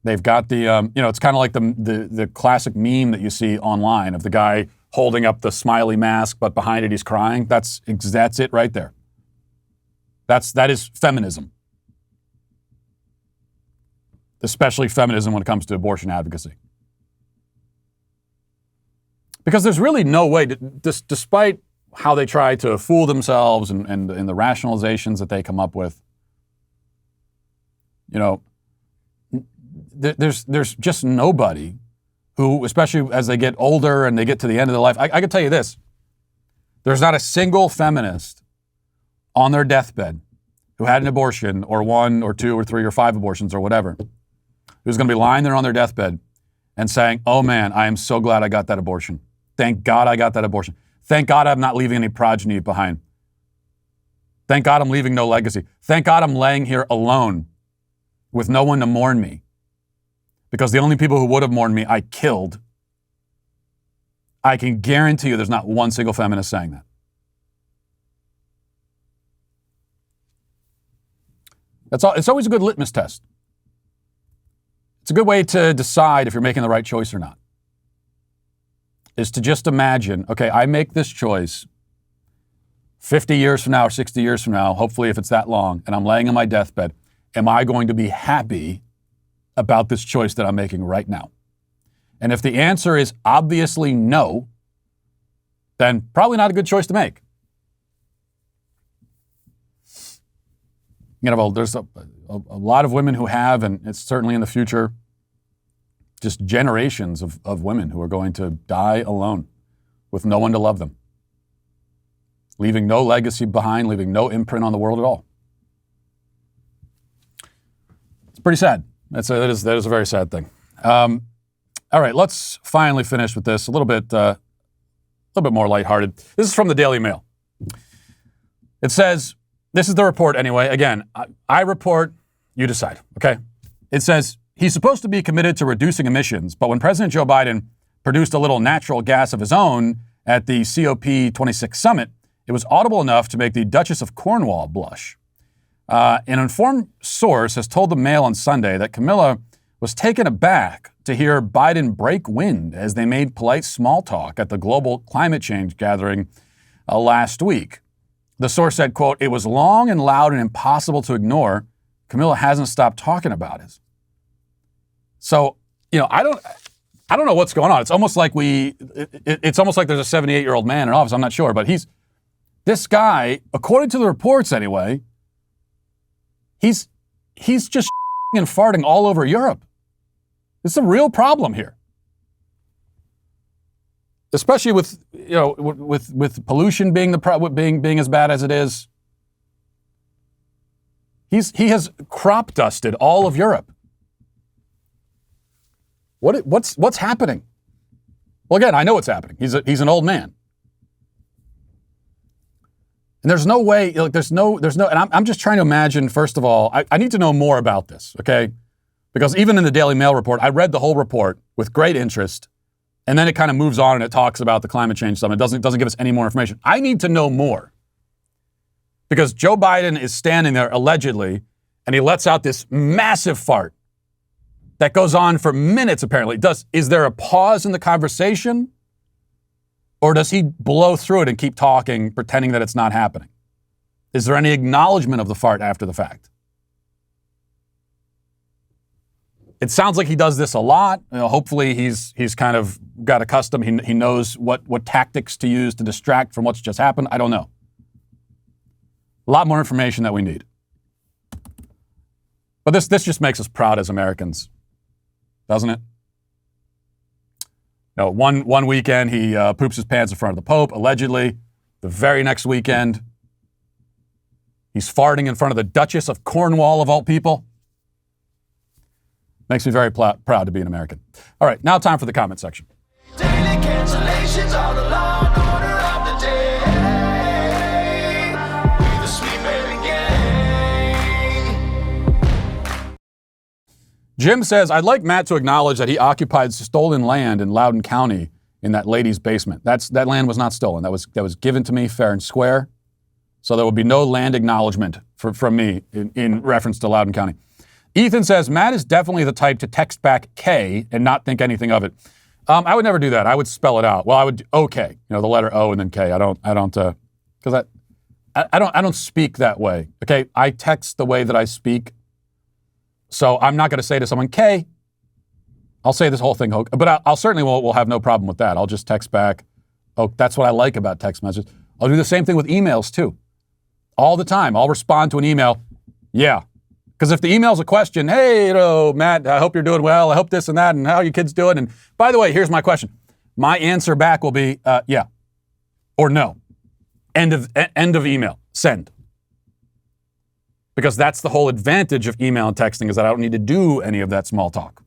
They've got it's kind of like the classic meme that you see online of the guy holding up the smiley mask, but behind it he's crying. That's it right there. That is feminism. Especially feminism when it comes to abortion advocacy. Because there's really no way, despite how they try to fool themselves and the rationalizations that they come up with, there's just nobody who, especially as they get older and they get to the end of their life, I can tell you this, there's not a single feminist on their deathbed who had an abortion or 1 or 2 or 3 or 5 abortions or whatever, who's going to be lying there on their deathbed and saying, oh man, I am so glad I got that abortion. Thank God I got that abortion. Thank God I'm not leaving any progeny behind. Thank God I'm leaving no legacy. Thank God I'm laying here alone with no one to mourn me. Because the only people who would have mourned me, I killed. I can guarantee you there's not one single feminist saying that. That's all. It's always a good litmus test. It's a good way to decide if you're making the right choice or not. Is to just imagine, okay, I make this choice 50 years from now or 60 years from now, hopefully if it's that long, and I'm laying on my deathbed, am I going to be happy about this choice that I'm making right now? And if the answer is obviously no, then probably not a good choice to make. There's a lot of women who have, and it's certainly in the future, just generations of women who are going to die alone with no one to love them, leaving no legacy behind, leaving no imprint on the world at all. It's pretty sad. That is a very sad thing. All right, let's finally finish with this a little bit more lighthearted. This is from the Daily Mail. It says, this is the report anyway. Again, I report, you decide, okay? It says, he's supposed to be committed to reducing emissions, but when President Joe Biden produced a little natural gas of his own at the COP26 summit, it was audible enough to make the Duchess of Cornwall blush. An informed source has told the Mail on Sunday that Camilla was taken aback to hear Biden break wind as they made polite small talk at the global climate change gathering last week. The source said, quote, it was long and loud and impossible to ignore. Camilla hasn't stopped talking about it. So, I don't know what's going on. It's almost like it's almost like there's a 78-year-old man in office. I'm not sure, but this guy, according to the reports anyway, he's just and farting all over Europe. It's a real problem here. Especially with pollution being being as bad as it is. He has crop dusted all of Europe. What's happening? Well, again, I know what's happening. He's an old man. And there's no way, like, there's no, and I'm just trying to imagine, first of all, I need to know more about this, okay? Because even in the Daily Mail report, I read the whole report with great interest, and then it kind of moves on and it talks about the climate change summit. It doesn't give us any more information. I need to know more. Because Joe Biden is standing there, allegedly, and he lets out this massive fart that goes on for minutes, apparently. Is there a pause in the conversation? Or does he blow through it and keep talking, pretending that it's not happening? Is there any acknowledgement of the fart after the fact? It sounds like he does this a lot. Hopefully he's kind of got accustomed. He knows what tactics to use to distract from what's just happened. I don't know. A lot more information that we need. But this just makes us proud as Americans, doesn't it? No, one weekend he poops his pants in front of the Pope, allegedly. The very next weekend, he's farting in front of the Duchess of Cornwall, of all people. Makes me very proud to be an American. All right, now time for the comment section. Daily cancellations are the law and order of the day. We the sweet baby gang. Jim says, I'd like Matt to acknowledge that he occupied stolen land in Loudoun County in that lady's basement. That land was not stolen. That was given to me fair and square. So there will be no land acknowledgement from me in reference to Loudoun County. Ethan says, Matt is definitely the type to text back K and not think anything of it. I would never do that. I would spell it out. Well, I would, okay, the letter O and then K. I don't, because I don't speak that way. Okay, I text the way that I speak. So I'm not going to say to someone, K. I'll say this whole thing, but I'll certainly will have no problem with that. I'll just text back. Oh, that's what I like about text messages. I'll do the same thing with emails too. All the time. I'll respond to an email. Yeah. Because if the email's a question, hey, Matt, I hope you're doing well. I hope this and that, and how are your kids doing? And by the way, here's my question. My answer back will be, yeah, or no. End of email. Send. Because that's the whole advantage of email and texting, is that I don't need to do any of that small talk.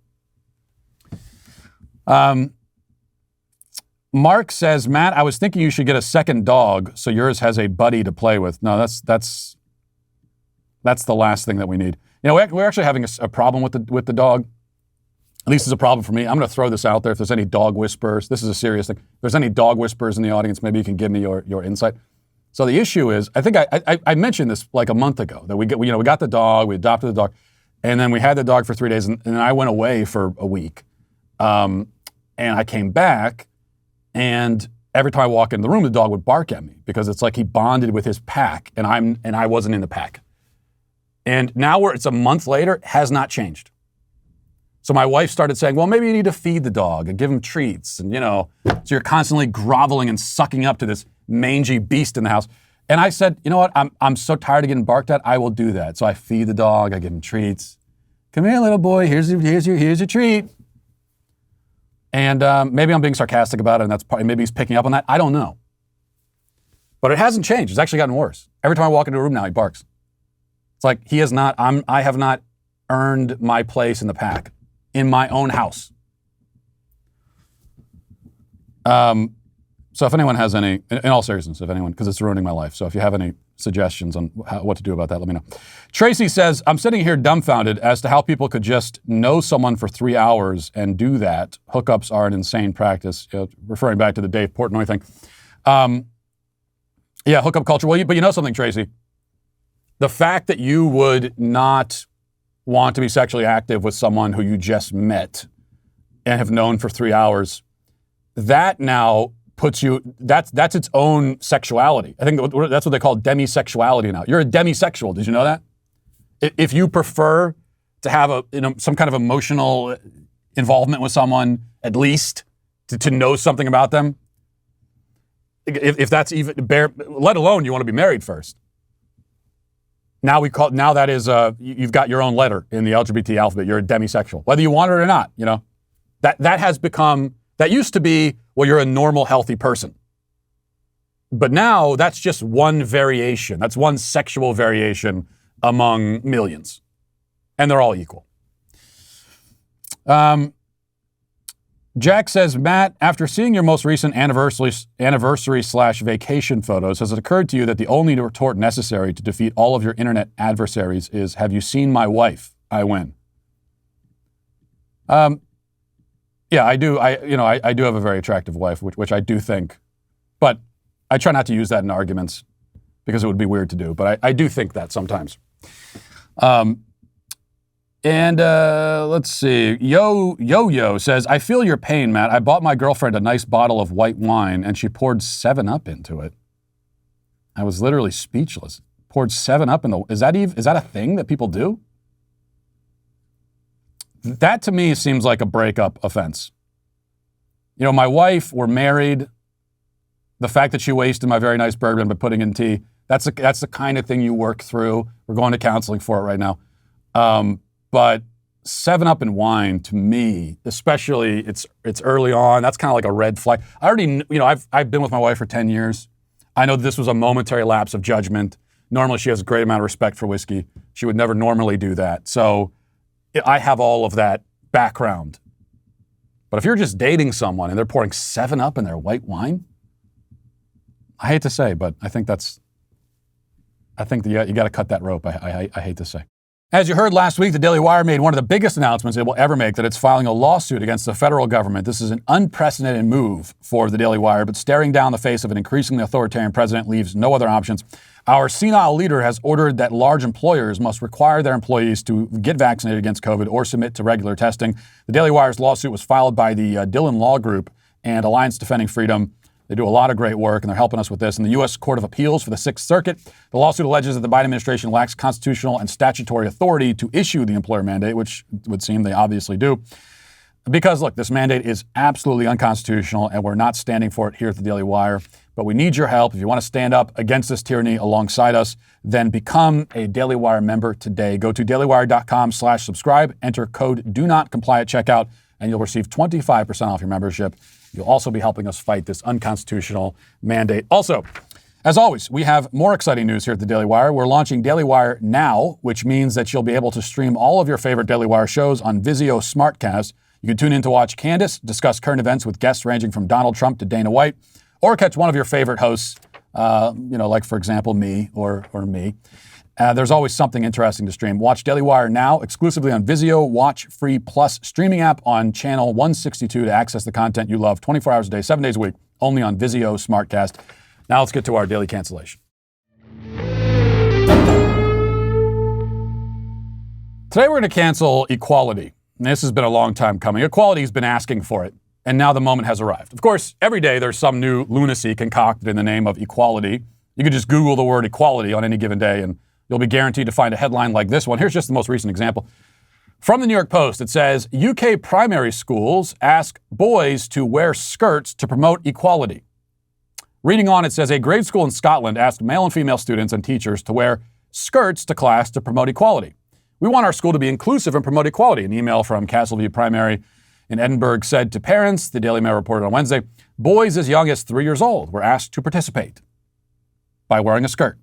Mark says, Matt, I was thinking you should get a second dog so yours has a buddy to play with. No, that's the last thing that we need. We're actually having a problem with the dog. At least it's a problem for me. I'm going to throw this out there. If there's any dog whisperers, this is a serious thing. If there's any dog whisperers in the audience, maybe you can give me your insight. So the issue is, I think I mentioned this like a month ago, that we got the dog, we adopted the dog, and then we had the dog for 3 days, and then I went away for a week. And I came back, and every time I walk into the room, the dog would bark at me because it's like he bonded with his pack, and I wasn't in the pack. And now it's a month later, has not changed. So my wife started saying, well, maybe you need to feed the dog and give him treats. And, so you're constantly groveling and sucking up to this mangy beast in the house. And I said, you know what? I'm so tired of getting barked at. I will do that. So I feed the dog. I give him treats. Come here, little boy. Here's your treat. And maybe I'm being sarcastic about it, and that's probably, maybe he's picking up on that. I don't know. But it hasn't changed. It's actually gotten worse. Every time I walk into a room now, he barks. It's like I have not earned my place in the pack in my own house. So if anyone has any, in all seriousness, because it's ruining my life. So if you have any suggestions on what to do about that, let me know. Tracy says, I'm sitting here dumbfounded as to how people could just know someone for 3 hours and do that. Hookups are an insane practice. Referring back to the Dave Portnoy thing. Yeah, hookup culture. Well, but you know something, Tracy? The fact that you would not want to be sexually active with someone who you just met and have known for 3 hours, that now puts you, that's its own sexuality. I think that's what they call demisexuality now. You're a demisexual. Did you know that? If you prefer to have some kind of emotional involvement with someone, at least to know something about them, if that's even bare, let alone you want to be married first. Now that is you've got your own letter in the LGBT alphabet. You're a demisexual, whether you want it or not. That has become, that used to be, well, you're a normal, healthy person. But now that's just one variation. That's one sexual variation among millions, and they're all equal. Jack says, Matt, after seeing your most recent anniversary/vacation photos, has it occurred to you that the only retort necessary to defeat all of your internet adversaries is, have you seen my wife? I win. Yeah, I do. I do have a very attractive wife, which I do think, but I try not to use that in arguments because it would be weird to do. But I do think that sometimes. Let's see. Yo says, I feel your pain, Matt. I bought my girlfriend a nice bottle of white wine and she poured 7-Up into it. I was literally speechless. Poured 7-Up in the... Is that a thing that people do? That to me seems like a breakup offense. You know, my wife, we're married. The fact that she wasted my very nice bourbon by putting in tea, that's the kind of thing you work through. We're going to counseling for it right now. But 7-Up and wine, to me, especially it's early on, that's kind of like a red flag. I already, I've been with my wife for 10 years. I know this was a momentary lapse of judgment. Normally, she has a great amount of respect for whiskey. She would never normally do that. So I have all of that background. But if you're just dating someone and they're pouring 7-Up in their white wine, I hate to say, but I think you got to cut that rope. I hate to say. As you heard last week, the Daily Wire made one of the biggest announcements it will ever make, that it's filing a lawsuit against the federal government. This is an unprecedented move for the Daily Wire, but staring down the face of an increasingly authoritarian president leaves no other options. Our senile leader has ordered that large employers must require their employees to get vaccinated against COVID or submit to regular testing. The Daily Wire's lawsuit was filed by the Dillon Law Group and Alliance Defending Freedom. They do a lot of great work, and they're helping us with this. In the U.S. Court of Appeals for the Sixth Circuit, the lawsuit alleges that the Biden administration lacks constitutional and statutory authority to issue the employer mandate, which would seem they obviously do. Because, look, this mandate is absolutely unconstitutional, and we're not standing for it here at the Daily Wire. But we need your help. If you want to stand up against this tyranny alongside us, then become a Daily Wire member today. Go to dailywire.com/subscribe, enter code DO NOT COMPLY at checkout, and you'll receive 25% off your membership. You'll also be helping us fight this unconstitutional mandate. Also, as always, we have more exciting news here at the Daily Wire. We're launching Daily Wire Now, which means that you'll be able to stream all of your favorite Daily Wire shows on Vizio Smartcast. You can tune in to watch Candace discuss current events with guests ranging from Donald Trump to Dana White, or catch one of your favorite hosts, like, for example, me or me. There's always something interesting to stream. Watch Daily Wire Now exclusively on Vizio Watch Free Plus streaming app on channel 162 to access the content you love 24 hours a day, 7 days a week, only on Vizio Smartcast. Now let's get to our Daily Cancellation. Today we're going to cancel equality. And this has been a long time coming. Equality has been asking for it, and now the moment has arrived. Of course, every day there's some new lunacy concocted in the name of equality. You can just Google the word equality on any given day, and you'll be guaranteed to find a headline like this one. Here's just the most recent example. From the New York Post, it says, UK primary schools ask boys to wear skirts to promote equality. Reading on, it says, a grade school in Scotland asked male and female students and teachers to wear skirts to class to promote equality. We want our school to be inclusive and promote equality. An email from Castleview Primary in Edinburgh said to parents, the Daily Mail reported on Wednesday, boys as young as 3 years old were asked to participate by wearing a skirt.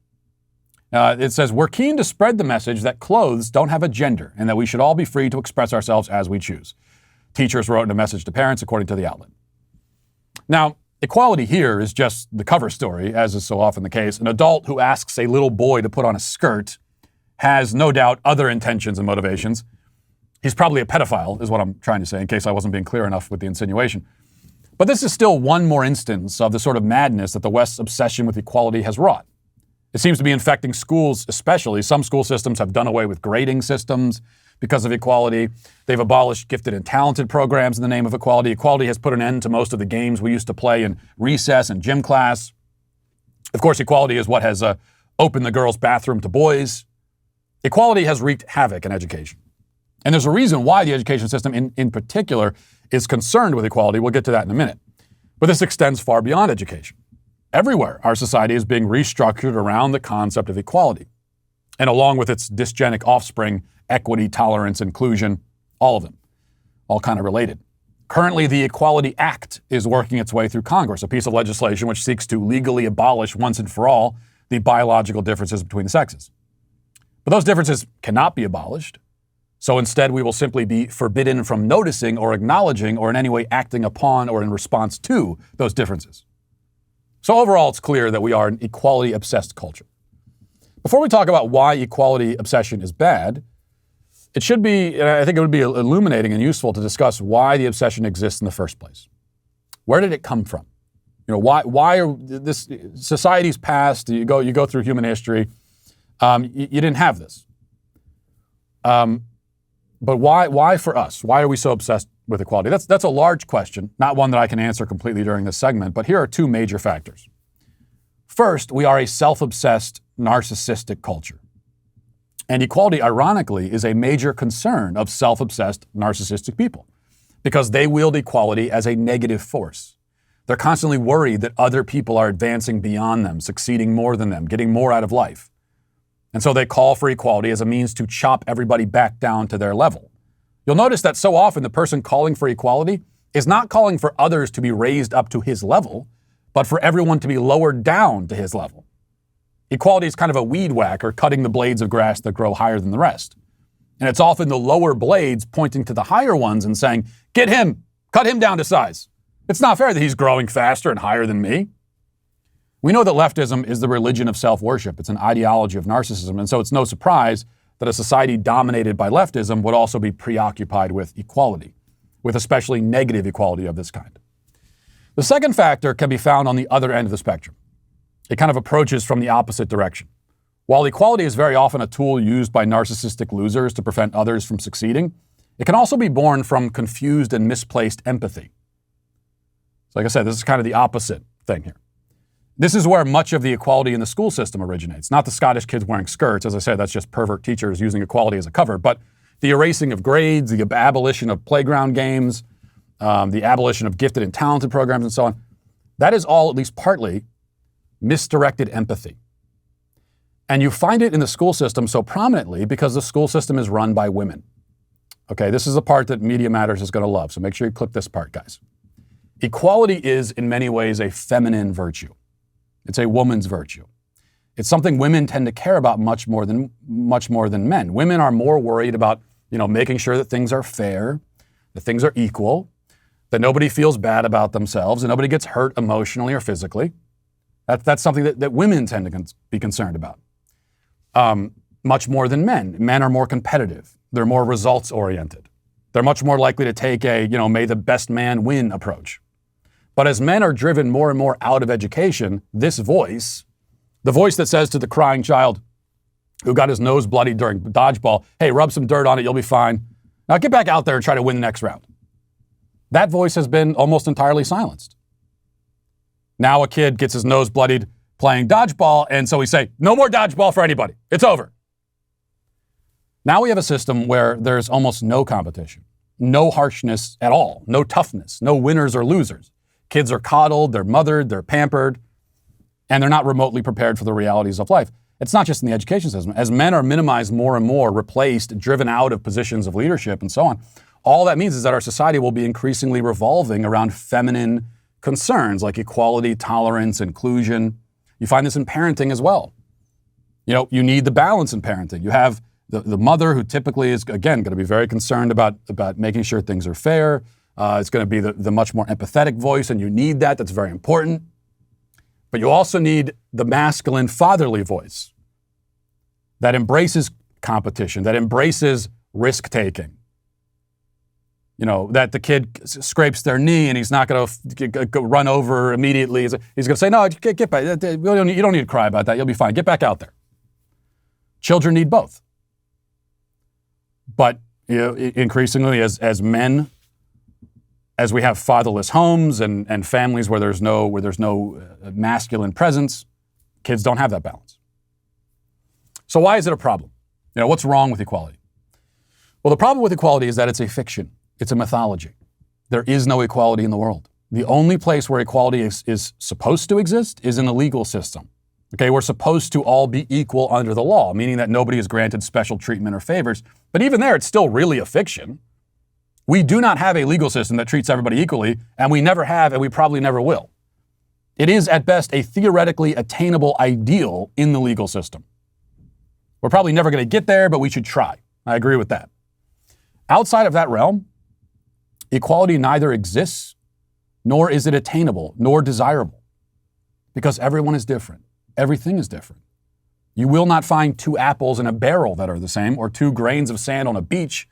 It says, we're keen to spread the message that clothes don't have a gender and that we should all be free to express ourselves as we choose. Teachers wrote in a message to parents, according to the outlet. Now, equality here is just the cover story, as is so often the case. An adult who asks a little boy to put on a skirt has no doubt other intentions and motivations. He's probably a pedophile, is what I'm trying to say, in case I wasn't being clear enough with the insinuation. But this is still one more instance of the sort of madness that the West's obsession with equality has wrought. It seems to be infecting schools especially. Some school systems have done away with grading systems because of equality. They've abolished gifted and talented programs in the name of equality. Equality has put an end to most of the games we used to play in recess and gym class. Of course, equality is what has opened the girls' bathroom to boys. Equality has wreaked havoc in education. And there's a reason why the education system in particular is concerned with equality. We'll get to that in a minute. But this extends far beyond education. Everywhere, our society is being restructured around the concept of equality. And along with its dysgenic offspring, equity, tolerance, inclusion, all of them, all kind of related. Currently, the Equality Act is working its way through Congress, a piece of legislation which seeks to legally abolish once and for all the biological differences between the sexes. But those differences cannot be abolished So instead, we will simply be forbidden from noticing or acknowledging or in any way acting upon or in response to those differences. So overall, it's clear that we are an equality-obsessed culture. Before we talk about why equality obsession is bad, it should be, and I think it would be illuminating and useful to discuss why the obsession exists in the first place. Where did it come from? Why are this society's past? You go through human history. You didn't have this. But why for us? Why are we so obsessed with equality? That's a large question, not one that I can answer completely during this segment, but here are two major factors. First, we are a self-obsessed, narcissistic culture. And equality, ironically, is a major concern of self-obsessed, narcissistic people because they wield equality as a negative force. They're constantly worried that other people are advancing beyond them, succeeding more than them, getting more out of life. And so they call for equality as a means to chop everybody back down to their level. You'll notice that so often the person calling for equality is not calling for others to be raised up to his level, but for everyone to be lowered down to his level. Equality is kind of a weed whacker, cutting the blades of grass that grow higher than the rest. And it's often the lower blades pointing to the higher ones and saying, get him, cut him down to size. It's not fair that he's growing faster and higher than me. We know that leftism is the religion of self-worship. It's an ideology of narcissism. And so it's no surprise that a society dominated by leftism would also be preoccupied with equality, with especially negative equality of this kind. The second factor can be found on the other end of the spectrum. It kind of approaches from the opposite direction. While equality is very often a tool used by narcissistic losers to prevent others from succeeding, it can also be born from confused and misplaced empathy. So like I said, this is kind of the opposite thing here. This is where much of the equality in the school system originates. Not the Scottish kids wearing skirts. As I said, that's just pervert teachers using equality as a cover. But the erasing of grades, the abolition of playground games, the abolition of gifted and talented programs and so on. That is all, at least partly, misdirected empathy. And you find it in the school system so prominently because the school system is run by women. Okay, this is the part that Media Matters is going to love. So make sure you clip this part, guys. Equality is, in many ways, a feminine virtue. It's a woman's virtue. It's something women tend to care about much more than men. Women are more worried about, making sure that things are fair, that things are equal, that nobody feels bad about themselves, and nobody gets hurt emotionally or physically. That's something that women tend to be concerned about. Much more than men. Men are more competitive. They're more results oriented. They're much more likely to take a, may the best man win approach. But as men are driven more and more out of education, this voice, the voice that says to the crying child who got his nose bloodied during dodgeball, hey, rub some dirt on it, you'll be fine. Now get back out there and try to win the next round. That voice has been almost entirely silenced. Now a kid gets his nose bloodied playing dodgeball, and so we say, no more dodgeball for anybody. It's over. Now we have a system where there's almost no competition, no harshness at all, no toughness, no winners or losers. Kids are coddled, they're mothered, they're pampered, and they're not remotely prepared for the realities of life. It's not just in the education system. As men are minimized more and more, replaced, driven out of positions of leadership and so on, all that means is that our society will be increasingly revolving around feminine concerns like equality, tolerance, inclusion. You find this in parenting as well. You need the balance in parenting. You have the mother who typically is, again, going to be very concerned about making sure things are fair. It's going to be the much more empathetic voice, and you need that. That's very important. But you also need the masculine, fatherly voice that embraces competition, that embraces risk-taking. That the kid scrapes their knee and he's not going to run over immediately. He's going to say, no, get back. You don't need to cry about that. You'll be fine. Get back out there. Children need both. But increasingly as men, as we have fatherless homes and families where there's no masculine presence, kids don't have that balance. So why is it a problem? What's wrong with equality? Well, the problem with equality is that it's a fiction. It's a mythology. There is no equality in the world. The only place where equality is supposed to exist is in the legal system. Okay, we're supposed to all be equal under the law, meaning that nobody is granted special treatment or favors. But even there, it's still really a fiction. We do not have a legal system that treats everybody equally, and we never have, and we probably never will. It is, at best, a theoretically attainable ideal in the legal system. We're probably never going to get there, but we should try. I agree with that. Outside of that realm, equality neither exists, nor is it attainable, nor desirable, because everyone is different. Everything is different. You will not find 2 apples in a barrel that are the same, or 2 grains of sand on a beach,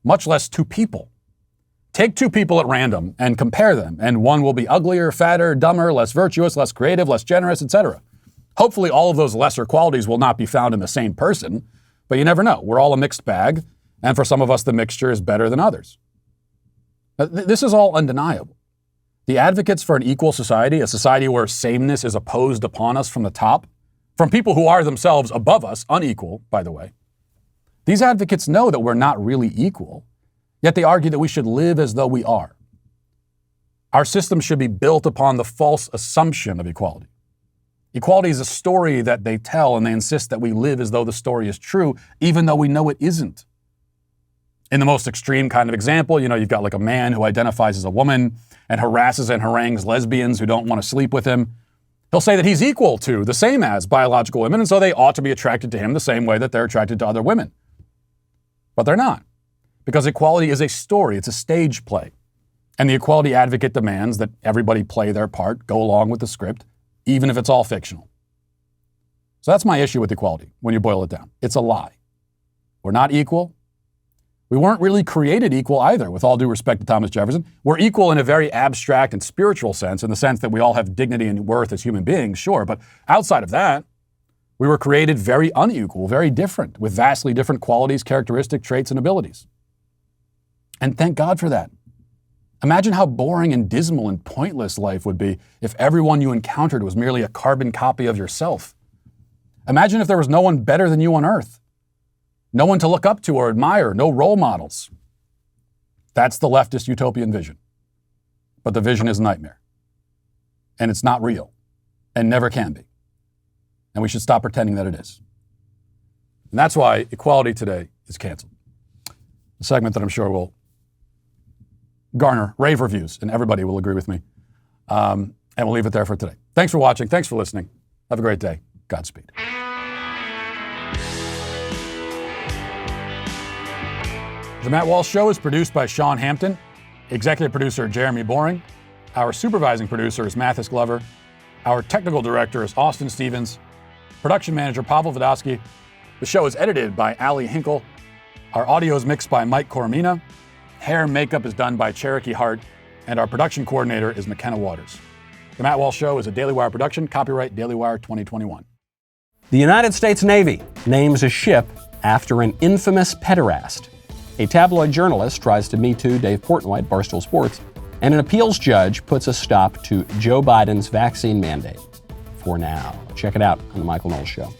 much less 2 people. Take 2 people at random and compare them, and one will be uglier, fatter, dumber, less virtuous, less creative, less generous, etc. Hopefully all of those lesser qualities will not be found in the same person, but you never know. We're all a mixed bag, and for some of us the mixture is better than others. This is all undeniable. The advocates for an equal society, a society where sameness is opposed upon us from the top, from people who are themselves above us, unequal, by the way, these advocates know that we're not really equal, yet they argue that we should live as though we are. Our system should be built upon the false assumption of equality. Equality is a story that they tell, and they insist that we live as though the story is true, even though we know it isn't. In the most extreme kind of example, you've got like a man who identifies as a woman and harasses and harangues lesbians who don't want to sleep with him. He'll say that he's equal to, the same as biological women, and so they ought to be attracted to him the same way that they're attracted to other women. But they're not, because equality is a story, it's a stage play. And the equality advocate demands that everybody play their part, go along with the script, even if it's all fictional. So that's my issue with equality, when you boil it down. It's a lie. We're not equal. We weren't really created equal either, with all due respect to Thomas Jefferson. We're equal in a very abstract and spiritual sense, in the sense that we all have dignity and worth as human beings, sure. But outside of that, we were created very unequal, very different, with vastly different qualities, characteristics, traits, and abilities. And thank God for that. Imagine how boring and dismal and pointless life would be if everyone you encountered was merely a carbon copy of yourself. Imagine if there was no one better than you on earth. No one to look up to or admire, no role models. That's the leftist utopian vision. But the vision is a nightmare. And it's not real. And never can be. And we should stop pretending that it is. And that's why Equality Today is canceled. A segment that I'm sure will garner rave reviews, and everybody will agree with me. And we'll leave it there for today. Thanks for watching. Thanks for listening. Have a great day. Godspeed. The Matt Walsh Show is produced by Sean Hampton, executive producer Jeremy Boring. Our supervising producer is Mathis Glover. Our technical director is Austin Stevens. Production manager Pavel Vodosky. The show is edited by Ali Hinkle. Our audio is mixed by Mike Coromina. Hair and makeup is done by Cherokee Hart. And our production coordinator is McKenna Waters. The Matt Walsh Show is a Daily Wire production, copyright Daily Wire 2021. The United States Navy names a ship after an infamous pederast. A tabloid journalist tries to Me Too Dave Portnoy at Barstool Sports, and an appeals judge puts a stop to Joe Biden's vaccine mandate. For now. Check it out on The Michael Knowles Show.